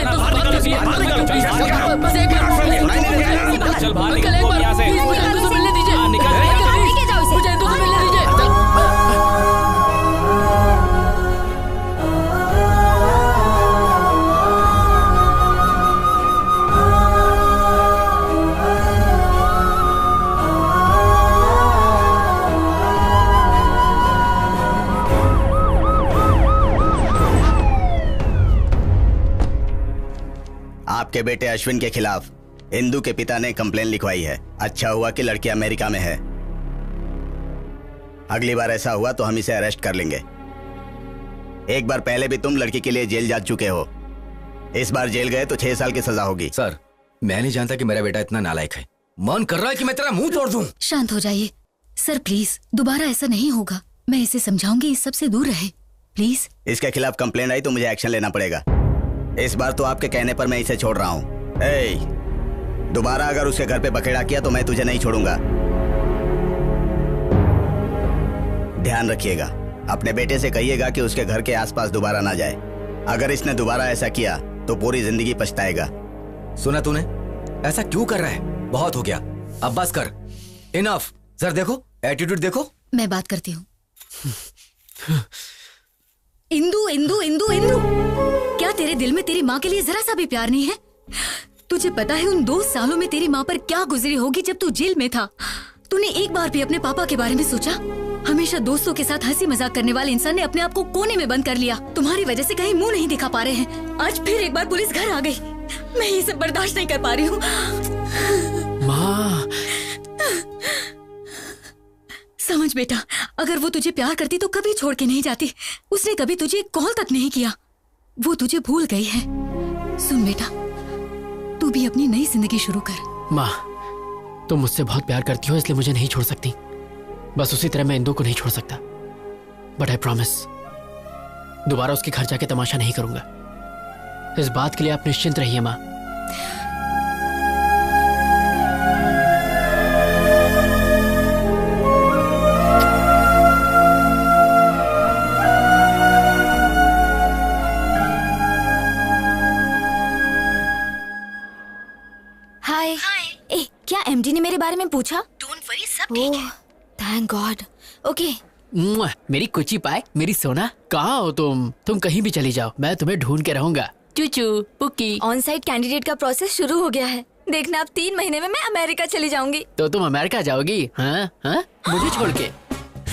चल बाहर निकल यहाँ से। मुझे इंदू से मिलने दीजिए। मुझे इंदू से मिलने दीजिए। आपके बेटे अश्विन के खिलाफ इंदू के पिता ने कंप्लेन लिखवाई है। अच्छा हुआ कि लड़की अमेरिका में है। अगली बार ऐसा हुआ तो हम इसे अरेस्ट कर लेंगे। एक बार पहले भी तुम लड़की के लिए जेल जा चुके हो। इस बार जेल गए तो 6 साल की सजा होगी। सर, मैं नहीं जानता कि मेरा बेटा इतना नालायक है। मन कर रहा है कि मैं तेरा मुंह तोड़ दूं। शांत हो जाइए सर, प्लीज। दोबारा ऐसा नहीं होगा। मैं इसे समझाऊंगी, इस सब से दूर रहे, प्लीज। इसके खिलाफ कंप्लेंट आई तो मुझे एक्शन लेना पड़ेगा। इस बार तो आपके कहने पर मैं इसे छोड़ रहा हूँ। दोबारा अगर उसके घर पे बखेड़ा किया तो मैं तुझे नहीं छोड़ूंगा। ध्यान रखिएगा। अपने बेटे से कहिएगा कि उसके घर के आसपास दोबारा ना जाए। अगर इसने दोबारा ऐसा किया तो पूरी जिंदगी पछताएगा। सुना तूने? ऐसा क्यों कर रहा है? बहुत हो गया, अब बस कर। इनफ। सर देखो, एटीट्यूड देखो। मैं बात करती हूँ। इंदू इंदू इंदू इंदू, क्या तेरे दिल में तेरी माँ के लिए जरा सा भी प्यार नहीं है? तुझे पता है उन 2 सालों में तेरी माँ पर क्या गुजरी होगी जब तू जेल में था? तूने एक बार भी अपने पापा के बारे में सोचा? हमेशा दोस्तों के साथ हंसी मजाक करने वाले इंसान ने अपने आप को कोने में बंद कर लिया। तुम्हारी वजह से कहीं मुंह नहीं दिखा पा रहे हैं। आज फिर एक बार पुलिस घर आ गई। मैं ये सब बर्दाश्त नहीं कर पा रही हूँ। माँ, समझ बेटा, अगर वो तुझे प्यार करती तो कभी छोड़ के नहीं जाती। उसने कभी तुझे कॉल तक नहीं किया। वो तुझे भूल गई है। सुन बेटा, तू भी अपनी नई जिंदगी शुरू कर। माँ, तुम मुझसे बहुत प्यार करती हो इसलिए मुझे नहीं छोड़ सकती। बस उसी तरह मैं इंदू को नहीं छोड़ सकता। बट आई प्रॉमिस, दोबारा उसके घर जाके तमाशा नहीं करूंगा। इस बात के लिए आप निश्चिंत रहिए माँ। हाय। ए, क्या एमडी ने मेरे बारे में पूछा? डोंट वरी, सब ठीक है। Thank God. ओके। मेरी कुची पाए, मेरी सोना, कहाँ हो तुम? तुम कहीं भी चली जाओ, मैं तुम्हें ढूंढ के रहूंगा। चूचू पुकी। ऑन साइट कैंडिडेट का प्रोसेस शुरू हो गया है। देखना, अब 3 महीने में मैं अमेरिका चली जाऊंगी। तो तुम अमेरिका जाओगी? हाँ हाँ, मुझे छोड़ के।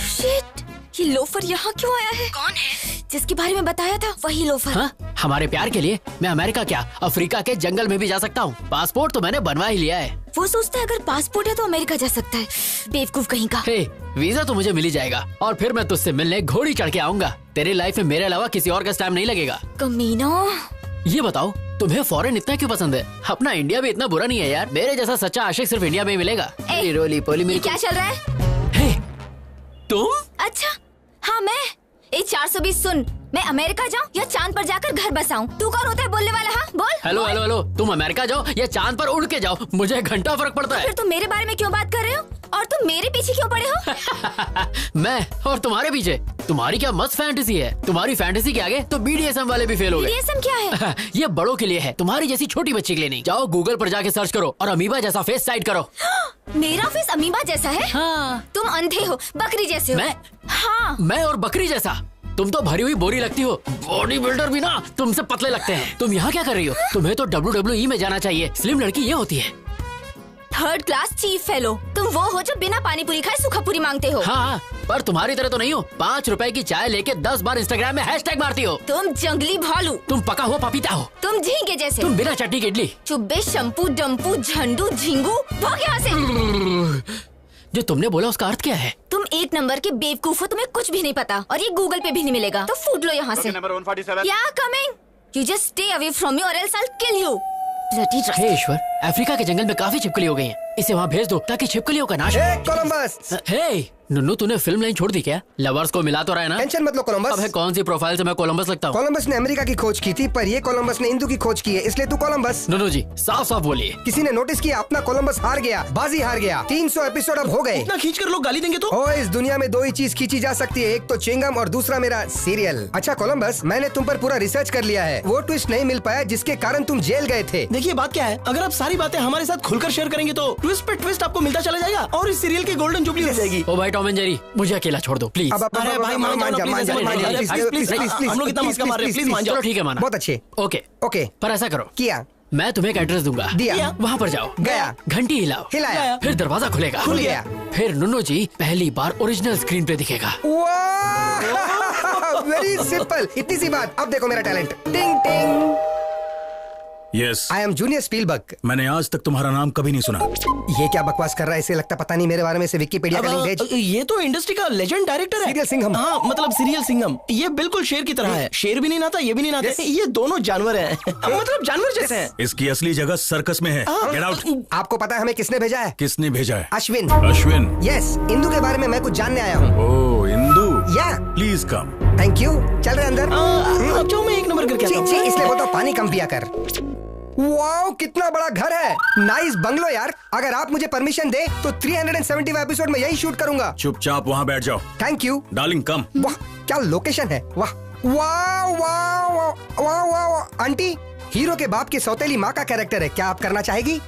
शिट, ये लोफर यहाँ क्यों आया है? कौन है? जिसके बारे में बताया था वही लोफर। हाँ, हमारे प्यार के लिए मैं अमेरिका क्या, अफ्रीका के जंगल में भी जा सकता हूँ। पासपोर्ट तो मैंने बनवा ही लिया है। वो सोचता है अगर पासपोर्ट है तो अमेरिका जा सकता है। बेवकूफ कहीं का। हे, वीजा तो मुझे मिल ही जाएगा और फिर मैं तुझसे मिलने घोड़ी चढ़ के आऊंगा। तेरी लाइफ में मेरे अलावा किसी और का टाइम नहीं लगेगा। कमीना। ये बताओ, तुम्हें फॉरेन इतना क्यों पसंद है? अपना इंडिया भी इतना बुरा नहीं है यार। मेरे जैसा सच्चा आशिक सिर्फ इंडिया में ही मिलेगा। रोली पोली मेरी। क्या चल रहा है? तुम? अच्छा हाँ, मैं 420 सुन, मैं अमेरिका जाऊँ या चांद पर जाकर घर बसाऊं? तू कौन होता है बोलने वाला? हाँ बोल। हेलो हेलो हेलो, तुम अमेरिका जाओ या चांद पर उड़ के जाओ, मुझे घंटा फर्क पड़ता है। फिर तुम मेरे बारे में क्यों बात कर रहे हो? और तुम मेरे पीछे क्यों पड़े हो? मैं और तुम्हारे पीछे? तुम्हारी क्या मस्त फैंटेसी है। तुम्हारी फैंटेसी के आगे तो BDSM वाले भी फेल हो गए। BDSM क्या है? ये बड़ों के लिए है, तुम्हारी जैसी छोटी बच्ची के लिए नहीं। जाओ गूगल पर जाके सर्च करो और अमीबा जैसा फेस साइड करो। मेरा फेस अमीबा जैसा है? हाँ। तुम अंधे हो, बकरी जैसे हो। मैं? हाँ। मैं और बकरी जैसा? तुम तो भरी हुई बोरी लगती हो। बॉडी बिल्डर भी ना तुमसे पतले लगते हैं। तुम यहाँ क्या कर रही हो? तुम्हें तो WWE में जाना चाहिए। स्लिम लड़की ये होती है। Third class chief fellow. तुम वो हो जो बिना पानी पूरी खाए सूखा पूरी मांगते हो। हाँ, पर तुम्हारी तरह तो नहीं हो। 5 रुपए की चाय लेके 10 बार इंस्टाग्राम में हैशटैग मारती हो। तुम जंगली भालू। तुम पका हुआ पपीता हो। तुम झींगे जैसे। तुम बिना चटनी की इडली। चुब्बे शंपू डम्पू झंडू झिंगू। भाग यहाँ से। जो तुमने बोला उसका अर्थ क्या है? तुम 1 नंबर के बेवकूफ हो, तुम्हें कुछ भी नहीं पता और ये गूगल पे भी नहीं मिलेगा, तो फूट लो यहाँ से। नंबर 147। या coming. You just stay away from me और else I will kill you. हे ईश्वर, अफ्रीका के जंगल में काफी छिपकली हो गई हैं। इसे वहाँ भेज दो ताकि छिपकलियों का नाश हो। कोलंबस। हे नुन्नू, तूने फिल्म लाइन छोड़ दी क्या? लवर्स को मिला तो रहा है ना? टेंशन मत लो कोलंबस। अब है कौन सी प्रोफाइल से मैं कोलंबस लगता हूँ? कोलंबस ने अमेरिका की खोज की थी, पर ये कोलंबस ने इंदु की खोज की है, इसलिए तू कोलंबस। नुन्नू जी साफ साफ बोलिए। किसी ने नोटिस किया अपना कोलंबस हार गया, बाजी हार गया। 300 एपिसोड अब हो गए। इतना खींच कर लोग गाली देंगे तो? इस दुनिया में 2 ही चीज खींची जा सकती है, एक तो चिंगम और दूसरा मेरा सीरियल। अच्छा कोलंबस, मैंने तुम पर पूरा रिसर्च कर लिया है। वो ट्विस्ट नहीं मिल पाया जिसके कारण तुम जेल गए थे। देखिए बात क्या है, अगर आप सारी बातें हमारे साथ खुलकर शेयर करेंगे तो ट्विस्ट पे ट्विस्ट आपको मिलता चला जाएगा और इस सीरियल की गोल्डन जुबली हो जाएगी। ओ भाई टॉम एंड जेरी, मुझे अकेला छोड़ दो प्लीज। अरे भाई मान जा, प्लीज हम लोग इतना मस्का मार रहे हैं, प्लीज मान जाओ। चलो ठीक है माना। बहुत अच्छे। ओके पर ऐसा करो, किया मैं तुम्हें एक एड्रेस दूंगा, दिया, वहाँ पर जाओ, गया, घंटी हिलाओ, हिलाया, फिर दरवाजा खुलेगा, खुल गया, फिर नुन्नू जी पहली बार ओरिजिनल स्क्रीन पे दिखेगा। वेरी सिंपल, इतनी सी बात। अब देखो मेरा टैलेंट। टिंग टिंग। Yes, I am junior Spielberg. मैंने आज तक तुम्हारा नाम कभी नहीं सुना। ये क्या बकवास कर रहा है? इसे लगता पता नहीं मेरे बारे में। से विकिपीडिया का लिंक भेज। ये तो इंडस्ट्री का लेजेंड डायरेक्टर है, सीरियल सिंघम। हाँ मतलब सीरियल सिंघम। ये बिल्कुल शेर की तरह है। शेर भी नहीं नाता, ये भी नहीं नाता। ये दोनों जानवर हैं। मतलब जानवर जैसे हैं। इसकी असली जगह सर्कस में है। Get out. आपको पता है हमें किसने भेजा है? किसने भेजा है? अश्विन। अश्विन? यस, इंदु के बारे में मैं कुछ जानने आया हूँ। ओह इंदु, या प्लीज कम। Thank you. चल रहे अंदर। अब जो मैं 1 नंबर करके आता हूँ। इसलिए बोलता हूँ पानी कम पिया कर। वाओ, कितना बड़ा घर है। नाइस बंगलो यार। अगर आप मुझे परमिशन दे तो 375 एपिसोड में यही शूट करूंगा। चुपचाप वहाँ बैठ जाओ। Thank you darling come. वाह क्या लोकेशन है। वाह वाह वाह वाह वाह। आंटी, हीरो के बाप की सौतेली माँ का कैरेक्टर है, क्या आप करना चाहेगी?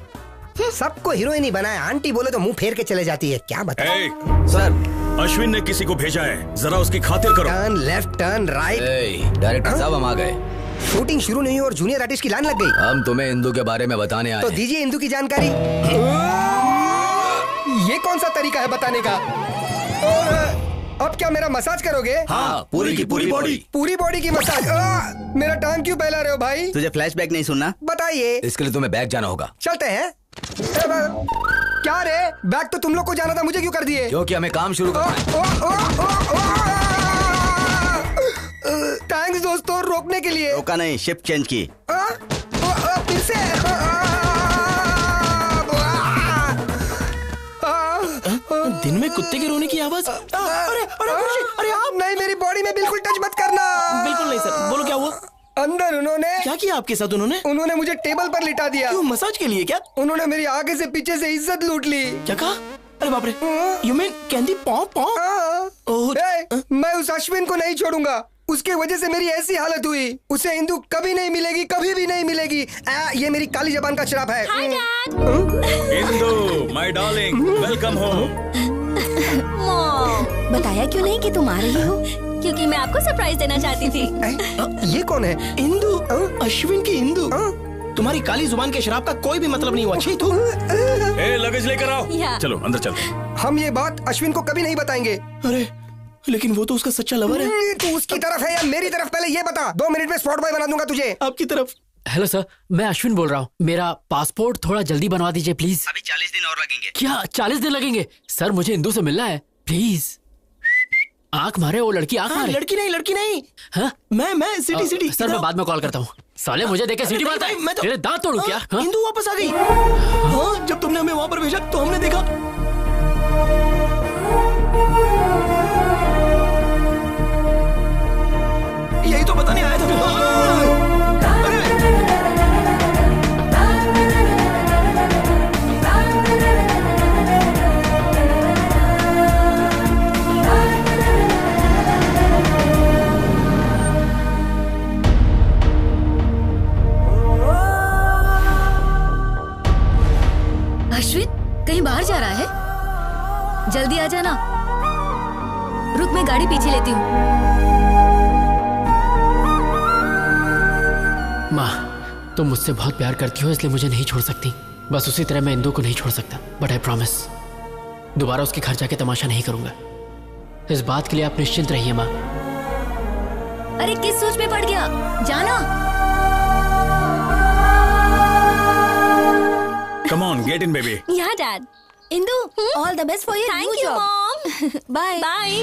सबको हीरोइन ही बनाया, आंटी बोले तो मुंह फेर के चले जाती है। क्या बताओ सर? अश्विन ने किसी को भेजा है, जरा उसकी खातिर करो। Turn left, turn right. Director साहब हम आ गए। शूटिंग शुरू नहीं हुई और जूनियर आर्टिस्ट की लाइन लग गई। हम तुम्हें इंदु के बारे में बताने आए तो हैं। दीजिए इंदु की जानकारी। ये कौन सा तरीका है बताने का? और अब क्या मेरा मसाज करोगे? हाँ, पूरी की पूरी बॉडी। पूरी बॉडी की मसाज। मेरा टांग क्यों फैला रहे हो भाई? तुझे फ्लैशबैक नहीं सुनना? बताइए। इसके लिए तुम्हें बैग जाना होगा। चलते हैं। क्या रे, बैग तो तुम लोग को जाना था, मुझे क्यों कर दिए? क्योंकि हमें काम शुरू करना है। थैंक्स दोस्तों, रोकने के लिए। रोका नहीं, शिफ्ट चेंज की। फिर से। दिन में कुत्ते के रोने की आवाज। अरे आप नहीं, मेरी बॉडी में बिल्कुल टच मत करना। बिल्कुल नहीं सर। बोलो क्या हुआ? अंदर उन्होंने क्या किया आपके साथ? उन्होंने मुझे टेबल पर लिटा दिया। क्यों, मसाज के लिए क्या? उन्होंने मेरी आगे से पीछे से इज्जत लूट ली। क्या कहा? अरे बाप रे, यू मीन कैंडी पॉप? मैं उस अश्विन को नहीं छोड़ूंगा। उसके वजह से मेरी ऐसी हालत हुई। उसे इंदु कभी नहीं मिलेगी, कभी भी नहीं मिलेगी। ये मेरी काली जबान का श्राप है। Indu my darling, welcome home. बताया क्यों नहीं कि तुम आ रही हो? क्योंकि मैं आपको सरप्राइज देना चाहती थी। ये कौन है? इंदु, अश्विन की इंदु। तुम्हारी काली जुबान के शराब का कोई भी मतलब नहीं हुआ। छी तू। लगेज लेकर आओ। चलो अंदर चलो। हम ये बात अश्विन को कभी नहीं बताएंगे। अरे लेकिन वो तो उसका सच्चा लवर है। तू उसकी तरफ है या मेरी तरफ, पहले ये बता। 2 मिनट में स्पॉट बॉय बना दूंगा तुझे। आपकी तरफ। हेलो सर, मैं अश्विन बोल रहा हूँ। मेरा पासपोर्ट थोड़ा जल्दी बनवा दीजिए प्लीज। अभी 40 दिन और लगेंगे। क्या 40 दिन लगेंगे? सर मुझे इंदु से मिलना है प्लीज। आंख मारे वो लड़की, आंख मारे। लड़की नहीं। हाँ? मैं सिटी। सर मैं बाद में कॉल करता हूँ। साले मुझे देख के सीटी मारता है। तेरे दांत तोड़ूं क्या? इंदु वापस आ गई। हाँ, जब तुमने हमें वहाँ पर भेजा तो हमने देखा। यही तो बताने आया था। जाना। रुक, मैं गाड़ी पीछे लेती हूँ। माँ, तुम मुझसे बहुत प्यार करती हो इसलिए मुझे नहीं छोड़ सकती। बस उसी तरह मैं इंदु को नहीं छोड़ सकता। बट आई प्रॉमिस, दोबारा उसके घर जाके तमाशा नहीं करूंगा। इस बात के लिए आप निश्चिंत रहिए माँ। अरे किस सोच में पड़ गया? जाना। Come on, get in, baby. Yeah, Dad. Indu, all the best for your new job. Thank you, Mom. Bye. Bye.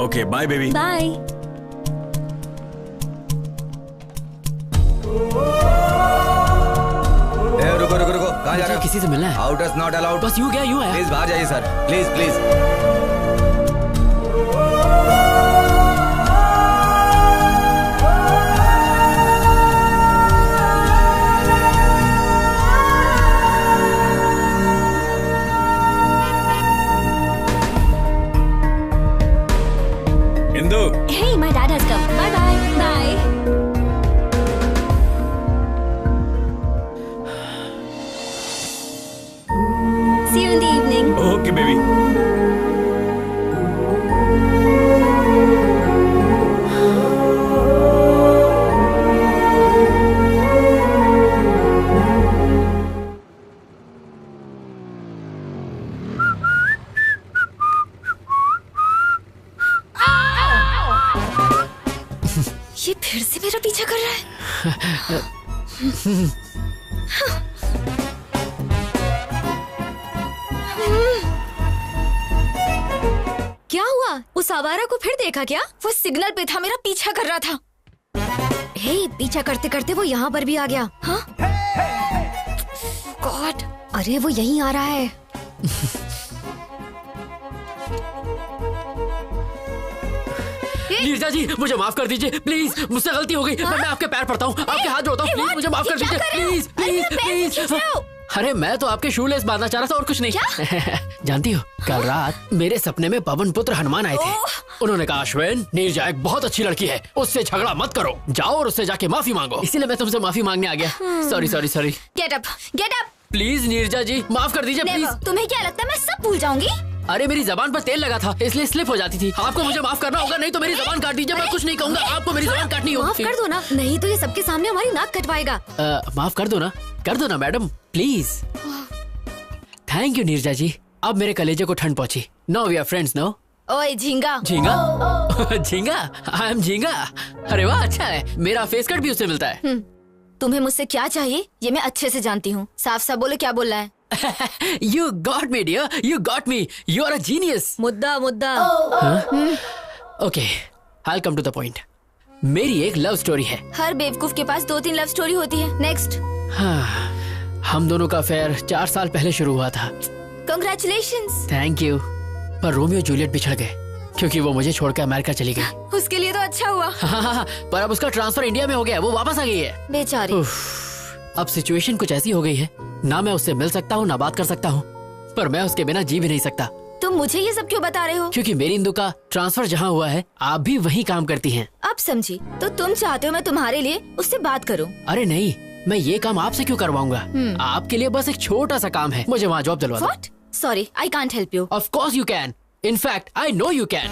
Okay, bye, baby. Bye. रुको रुको रुको, कहाँ जा रहे हो? किसी से मिलना है। Outers not allowed. बस यूं गया यूं आया। प्लीज बाहर जाइए sir, please please. Indu. Hey, my dad has come. Bye bye. Bye. See you in the evening. Okay, baby. ये फिर से मेरा पीछा कर रहा है। क्या हुआ? उस आवारा को फिर देखा क्या? वो सिग्नल पे था, मेरा पीछा कर रहा था। हे, पीछा करते करते वो यहाँ पर भी आ गया। हाँ? गॉड, अरे वो यहीं आ रहा है। नीरजा जी, मुझे माफ कर दीजिए प्लीज, मुझसे गलती हो गई। मैं आपके पैर पड़ता हूँ, आपके हाथ जोड़ता हूँ, प्लीज मुझे माफ कर दीजिए प्लीज प्लीज प्लीज। अरे मैं तो आपके शू लेस बांधना चाह रहा था और कुछ नहीं। जानती हो, कल रात मेरे सपने में पवन पुत्र हनुमान आए थे। उन्होंने कहा, अश्विन, नीरजा एक बहुत अच्छी लड़की है, उससे झगड़ा मत करो, जाओ और उससे जाके माफी मांगो। इसीलिए मैं तुमसे माफी मांगने आ गया। Sorry sorry sorry. Get up, get up. Please Neerja ji, माफ कर दीजिए प्लीज। तुम्हें क्या लगता है मैं सब भूल जाऊंगी? अरे मेरी जबान पर तेल लगा था इसलिए स्लिप हो जाती थी। आपको मुझे माफ करना होगा, नहीं तो मेरी जबान काट दीजिए। मैं कुछ नहीं कहूँगा, आपको मेरी जबान काटनी होगी। माफ कर दो ना, नहीं तो ये सबके सामने हमारी नाक कटवाएगा। माफ कर दो ना madam, please. Thank you Neerja ji, अब मेरे कलेजे को ठंड पहुंची। No we are friends no. ओए झींगा। झींगा? झींगा? आई एम झींगा। अरे वाह, अच्छा है, मेरा फेस कट भी उससे मिलता है। तुम्हें मुझसे क्या चाहिए ये मैं अच्छे से जानती हूँ। साफ साफ बोलो, क्या बोलना है? You got me, dear. You got me. You are a genius. मुद्दा मुद्दा। Okay, I'll come to the point. मेरी एक लव स्टोरी है। हर बेवकूफ के पास 2-3 लव स्टोरी होती है। नेक्स्ट। हाँ, हम दोनों का अफेयर 4 साल पहले शुरू हुआ था। Congratulations. Thank you. पर रोमियो जूलियट बिछड़ गए क्योंकि वो मुझे छोड़कर अमेरिका चली गई। उसके लिए तो अच्छा हुआ। हाँ, पर अब उसका ट्रांसफर इंडिया में हो गया, वो वापस आ गई है। बेचारी। अब सिचुएशन कुछ ऐसी हो गई है, ना मैं उससे मिल सकता हूँ ना बात कर सकता हूँ, पर मैं उसके बिना जी भी नहीं सकता। तुम मुझे ये सब क्यों बता रहे हो? क्योंकि मेरी इंदु का ट्रांसफर जहाँ हुआ है, आप भी वहीं काम करती हैं। अब समझी। तो तुम चाहते हो मैं तुम्हारे लिए उससे बात करूं? अरे नहीं, मैं ये काम आपसे क्यों करवाऊंगा? आपके लिए बस एक छोटा सा काम है, मुझे वहाँ जॉब दिलवा दो। What? Sorry, I can't help you. Of course you can. In fact, I know you can.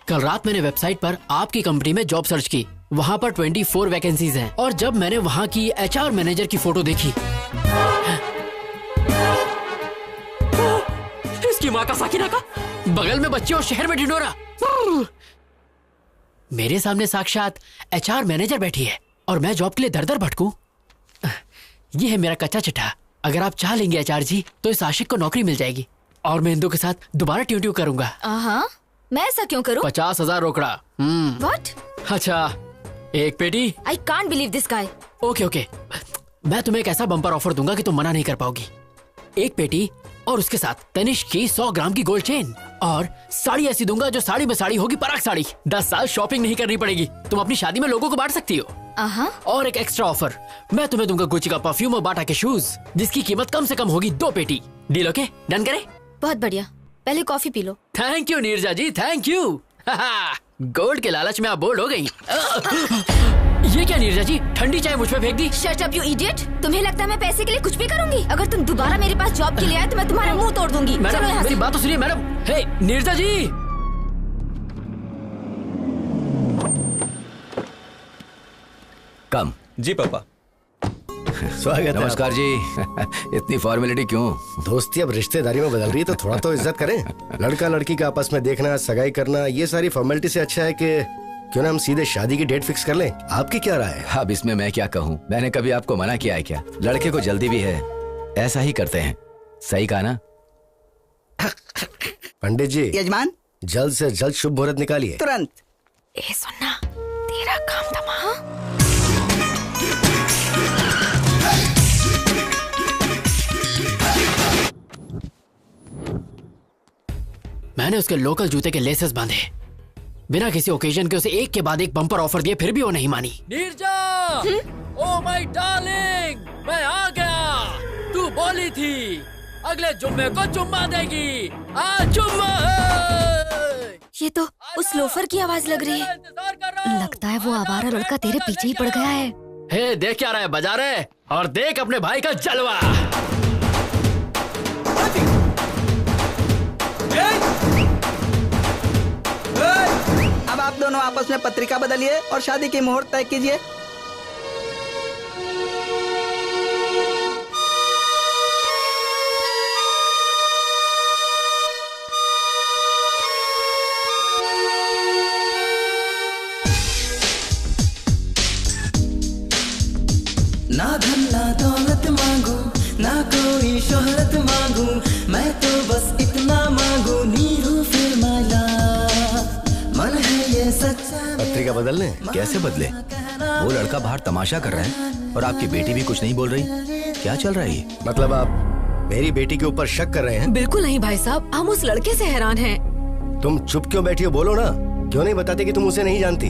कल रात मैंने वेबसाइट पर आपकी कंपनी में जॉब सर्च की, वहाँ पर 24 वैकेंसीज हैं, और जब मैंने वहाँ की HR मैनेजर की फोटो देखी, इसकी माँ का साकिना का बगल में बच्चे और शहर में ढिंढोरा। मेरे सामने साक्षात HR मैनेजर बैठी है और मैं जॉब के लिए दर दर भटकूं। ये है मेरा कच्चा चिट्ठा। अगर आप चाह लेंगे HR जी तो इस आशिक को नौकरी मिल जाएगी और मैं इंदु के साथ दोबारा ट्यूट्यू करूंगा। मैं ऐसा क्यों करूं? 50,000 रोकड़ा। What? अच्छा, एक पेटी। I can't believe this guy. Okay, मैं तुम्हें एक ऐसा बम्पर ऑफर दूंगा कि तुम मना नहीं कर पाओगी। एक पेटी और उसके साथ तनिष्क की 100 ग्राम की गोल्ड चेन, और साड़ी ऐसी दूंगा जो साड़ी में साड़ी होगी, पराग साड़ी। 10 साल शॉपिंग नहीं करनी पड़ेगी, तुम अपनी शादी में लोगों को बांट सकती हो। और एक एक्स्ट्रा ऑफर, मैं तुम्हें दूंगा गुची का परफ्यूम और बाटा के शूज, जिसकी कीमत कम से कम होगी 2 पेटी। Deal okay? डन करें? बहुत बढ़िया, पहले कॉफी पी लो। Thank you Neerja ji, thank you. Gold के लालच में आप बोल्ड हो गई। ये क्या नीरजा जी, ठंडी चाय मुझ पे फेंक दी। Shut up you idiot. तुम्हें लगता है मैं पैसे के लिए कुछ भी करूंगी? अगर तुम दोबारा मेरे पास जॉब के लिए आए तो मैं तुम्हारा मुंह तोड़ दूंगी। मैडम चलो यहाँ मेरी से। बात तो सुनिए मैडम। हे नीरजा जी। कम। जी पापा। स्वागत है। नमस्कार जी। इतनी फॉर्मेलिटी क्यों? दोस्ती अब रिश्तेदारी में बदल रही है तो थोड़ा तो इज्जत करें। लड़का लड़की का आपस में देखना, सगाई करना, ये सारी फॉर्मेलिटी से अच्छा है कि क्यों ना हम सीधे शादी की डेट फिक्स कर लें। आपकी क्या राय है? अब इसमें मैं क्या कहूँ? मैंने कभी आपको मना किया है क्या? लड़के को जल्दी भी है, ऐसा ही करते हैं। सही कहा ना? पंडित जी। यजमान। जल्द से जल्द शुभ मुहूर्त निकालिए। तुरंत। ए सुनना, तेरा काम तमाम। मैंने उसके लोकल जूते के लेसेस बांधे, बिना किसी ओकेजन के उसे एक के बाद एक बम्पर ऑफर दिए, फिर भी वो नहीं मानी। नीरजा, ओ माय डार्लिंग, मैं आ गया। तू बोली थी अगले जुम्मे को चुम्मा देगी। आज चुम्मा है। ये तो उस लोफर की आवाज लग रही है। लगता है वो आवारा लड़का तेरे पीछे ही पड़ गया है। हे देख क्या रहा है, बजा रहे और देख अपने भाई का जलवा। अब आप दोनों आपस में पत्रिका बदलिए और शादी की मुहूर्त तय कीजिए। ना धन ना दौलत मांगू, ना कोई शोहरत मांगू, मैं तो बस इतना मांगू, नीरू फिर माला। मन है ये सच्चा। पत्रिका बदलने? कैसे बदले? वो लड़का बाहर तमाशा कर रहा है और आपकी बेटी भी कुछ नहीं बोल रही। क्या चल रहा है ये? मतलब आप मेरी बेटी के ऊपर शक कर रहे हैं? बिल्कुल नहीं भाई साहब, हम उस लड़के से हैरान हैं। तुम चुप क्यों बैठी हो? बोलो ना, क्यों नहीं बताते कि तुम उसे नहीं जानती?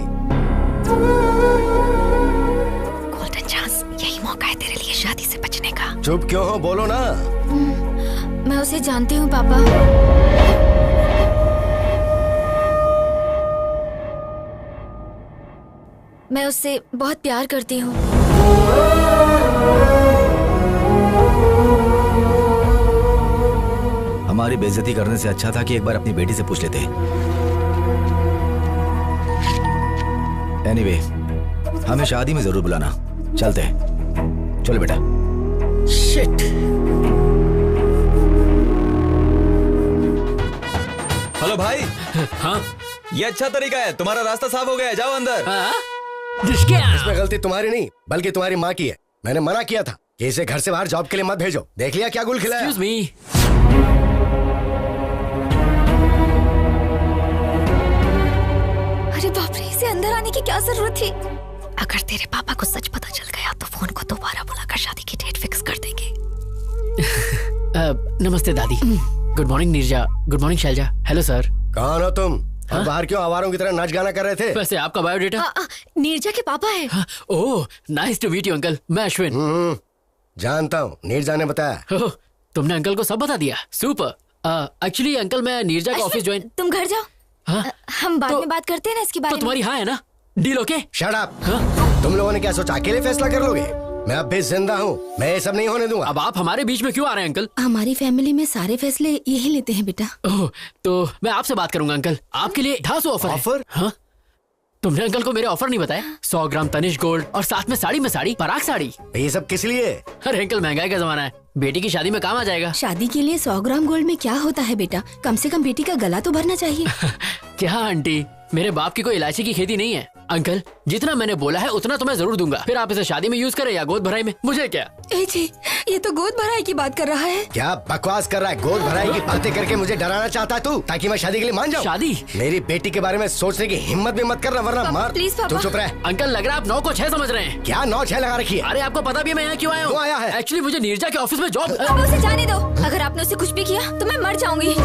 गोल्डन चांस, यही मौका है तेरे लिए शादी से बचने का। चुप क्यों हो? बोलो ना। मैं उसे जानती हूँ पापा। मैं उससे बहुत प्यार करती हूँ। हमारी बेइज्जती करने से अच्छा था कि एक बार अपनी बेटी से पूछ लेते। एनीवे, हमें शादी में जरूर बुलाना। चलते हैं। चलो बेटा। शिट। हेलो भाई। हाँ, ये अच्छा तरीका है, तुम्हारा रास्ता साफ हो गया है, जाओ अंदर। इसमें गलती तुम्हारी नहीं बल्कि तुम्हारी माँ की है। मैंने मना किया था कि इसे घर से बाहर जॉब के लिए मत भेजो। देख लिया क्या गुल खिलाया। Excuse me। अरे बाप रे, इसे अंदर आने की क्या जरूरत थी? अगर तेरे पापा को सच पता चल गया तो फोन को दोबारा बुलाकर शादी की डेट फिक्स कर देंगे। नमस्ते दादी। Good morning Neerja. Good morning Shailja. Hello sir. कौन हो तुम? और बाहर क्यों आवारों की तरह नाच गाना कर रहे थे? वैसे आपका बायोडेटा? नीरजा के पापा है। Oh, nice to meet you uncle. मैं अश्विन। जानता हूँ, नीरजा ने बताया। ओह, तुमने अंकल को सब बता दिया। सुपर। एक्चुअली अंकल मैं नीरजा का ऑफिस ज्वाइन। तुम घर जाओ। हाँ? हम बाद में बात करते हैं ना इसके बारे में। तुम्हारी हाँ है ना? Deal okay? Shut up. तुम लोगों ने क्या सोचा अकेले फैसला कर लोगे? मैं अब भी जिंदा हूँ, मैं ये सब नहीं होने दूंगा। अब आप हमारे बीच में क्यों आ रहे हैं अंकल? हमारी फैमिली में सारे फैसले यही लेते हैं बेटा। ओह, तो मैं आपसे बात करूंगा अंकल। आपके लिए 250 ऑफर है। ऑफर? हाँ? तुमने अंकल को मेरे ऑफर नहीं बताया? 100 ग्राम तनिष्क गोल्ड और साथ में साड़ी में साड़ी, पराग साड़ी। ये सब किस लिए? अरे अंकल, महंगाई का जमाना है, बेटी की शादी में काम आ जाएगा। शादी के लिए 100 ग्राम गोल्ड में क्या होता है बेटा? कम से कम बेटी का गला तो भरना चाहिए। क्या आंटी, मेरे बाप की कोई इलायची की खेती नहीं है। अंकल, जितना मैंने बोला है उतना तो मैं जरूर दूंगा। फिर आप इसे शादी में यूज करें या गोद भराई में, मुझे क्या। ए जी, ये तो गोद भराई की बात कर रहा है। क्या बकवास कर रहा है? गोद भराई की बातें करके मुझे डराना चाहता है तू, ताकि मैं शादी के लिए मान जाऊं? शादी? मेरी बेटी के बारे में सोचने की हिम्मत भी मत करना, वरना मार। प्लीज पापा। तू चुप रह। अंकल, लग रहा है आप 9 को 6 समझ रहे हैं। क्या 9-6 लगा रखी है? अरे आपको पता भी है मैं यहाँ क्यों आया हूँ? क्यों आया है? एक्चुअली मुझे नीरजा के ऑफिस में जॉब। अब उसे जाने दो। अगर आपने उसे कुछ भी किया तो मैं मर जाऊंगी।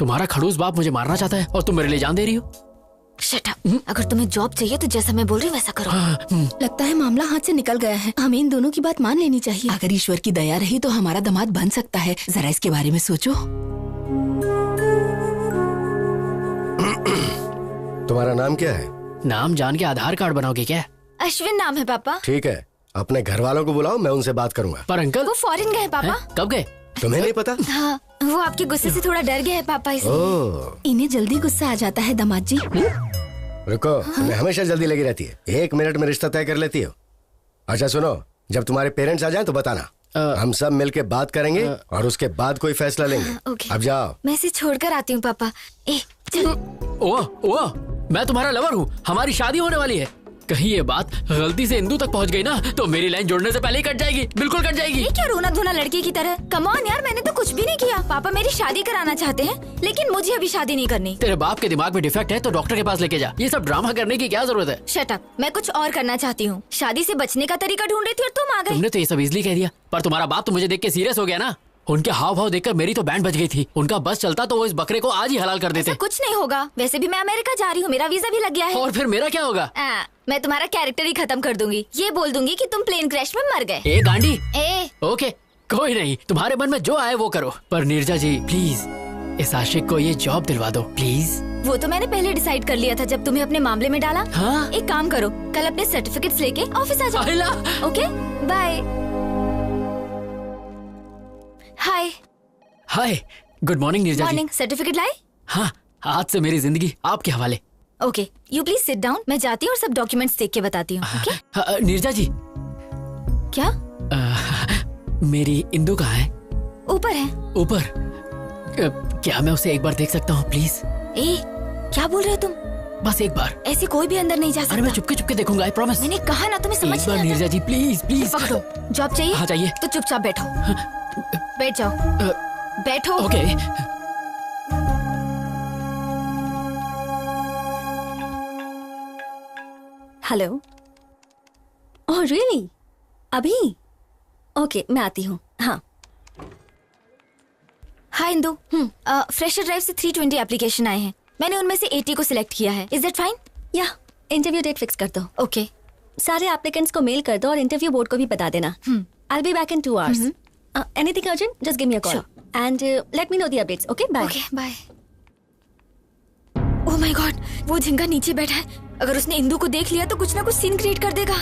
तुम्हारा खड़ूस बाप मुझे मारना चाहता है और तुम मेरे लिए जान दे रही हो। Shut up. अगर तुम्हें जॉब चाहिए तो जैसा मैं बोल रही हूँ वैसा करो। लगता है मामला हाथ से निकल गया है। हमें इन दोनों की बात मान लेनी चाहिए। अगर ईश्वर की दया रही तो हमारा दामाद बन सकता है। जरा इसके बारे में सोचो। तुम्हारा नाम क्या है? नाम जान के आधार कार्ड बनाओगे क्या? अश्विन नाम है पापा। ठीक है, अपने घर वालों को बुलाओ, मैं उनसे बात करूंगा। पर अंकल वो फॉरेन गए पापा। कब गए? तुम्हें नहीं पता? हाँ, वो आपके गुस्से से थोड़ा डर गए हैं पापा, इसलिए। ओह, इन्हें जल्दी गुस्सा आ जाता है दामाद जी। रुको, तुम्हें हमेशा जल्दी लगी रहती है। 1 मिनट में रिश्ता तय कर लेती हो। अच्छा सुनो, जब तुम्हारे पेरेंट्स आ जाएं तो बताना। हम सब मिलके बात करेंगे और उसके बाद कोई फैसला लेंगे। अब जाओ। मैं इसे छोड़कर आती हूँ पापा। ओह, मैं तुम्हारा लवर हूँ, हमारी शादी होने वाली है। कहीं ये बात गलती से इंदू तक पहुँच गई ना तो मेरी लाइन जोड़ने से पहले ही कट जाएगी, बिल्कुल कट जाएगी। ये क्या रोना धोना लड़की की तरह? कम ऑन यार, मैंने तो कुछ भी नहीं किया। पापा मेरी शादी कराना चाहते हैं लेकिन मुझे अभी शादी नहीं करनी। तेरे बाप के दिमाग में डिफेक्ट है तो डॉक्टर के पास लेके जा। ये सब ड्रामा करने की क्या जरूरत है? शट अप, मैं कुछ और करना चाहती हूँ। शादी से बचने का तरीका ढूंढ रही थी और तुम आ गए। तुमने तो ये सब इजली कह दिया, पर तुम्हारा बाप तो मुझे देख के सीरियस हो गया ना। उनके हाव भाव देखकर मेरी तो बैंड बज गई थी। उनका बस चलता तो वो इस बकरे को आज ही हलाल कर देते। कुछ नहीं होगा, वैसे भी मैं अमेरिका जा रही हूँ, मेरा वीजा भी लग गया है। और फिर मेरा क्या होगा? मैं तुम्हारा कैरेक्टर ही खत्म कर दूंगी। ये बोल दूंगी कि तुम प्लेन क्रैश में मर गए। ए गांडी। ओके, कोई नहीं, तुम्हारे मन में जो आए वो करो। पर नीरजा जी प्लीज इस आशिक को ये जॉब दिलवा दो प्लीज। वो तो मैंने पहले डिसाइड कर लिया था जब तुम्हें अपने मामले में डाला। हाँ? एक काम करो, कल अपने सर्टिफिकेट्स लेके ऑफिस आ जाओ। Okay, bye. Hi. Hi, good morning Neerja ji. Morning. Certificate लाए? हाँ, आज से मेरी जिंदगी आपके हवाले। Okay, you please sit down. मैं जाती हूँ और सब डॉक्यूमेंट्स देख के बताती हूँ। ओके? नीरजा जी। क्या? मेरी इंदू कहाँ है? ऊपर है। ऊपर? क्या मैं उसे एक बार देख सकता हूँ प्लीज? क्या बोल रहे हो तुम? बस एक बार। ऐसे कोई भी अंदर नहीं जा सकता। अरे मैं चुपके चुपके देखूंगा, आई प्रॉमिस। मैंने कहा ना, तुम्हें समझ एक बार नीरजा जी प्लीज प्लीज। पकड़ो। जॉब चाहिए? हाँ चाहिए। तो चुपचाप बैठो। बैठ जाओ। बैठो। ओके। हेलो। Oh really? अभी? ओके, मैं आती हूँ। हाँ। हाय इंदू। फ्रेशर ड्राइव से 320 एप्लीकेशन आए हैं। मैंने उनमें से 80 को सिलेक्ट किया है। Is that fine? या इंटरव्यू डेट फिक्स कर दो। ओके। सारे एप्लीकेंट्स को मेल कर दो और इंटरव्यू बोर्ड को भी बता देना। I'll be back in 2 hours. Anything urgent? Just give me a call. Sure. And let me know the updates. Okay? Bye. Okay, bye. Oh my God, वो झिंगा नीचे बैठा है। अगर उसने इंदू को देख लिया तो कुछ ना कुछ सीन क्रिएट कर देगा।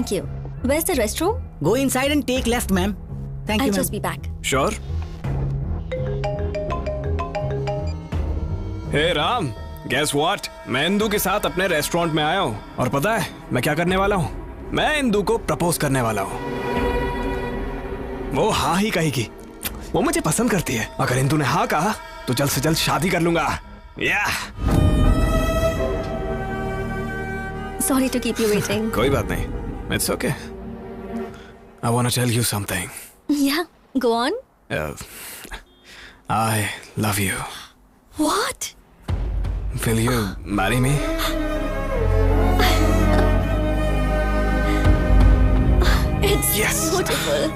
Thank you. Where's the restroom? Go inside and take left, ma'am. Thank you, I'll ma'am. just be back. Sure. हे राम, guess what? मैं इंदू के साथ अपने रेस्टोरेंट में आया हूँ और पता है मैं क्या करने वाला हूँ? मैं इंदू को प्रपोज करने वाला हूँ। वो हाँ ही कहेगी। वो मुझे पसंद करती है। अगर इंदू ने हाँ कहा तो जल्द से जल्द शादी कर लूंगा। Sorry to keep you waiting. कोई बात नहीं। It's okay. I want to tell you something. Yeah, go on. I love you. What? Will you marry me? It's beautiful.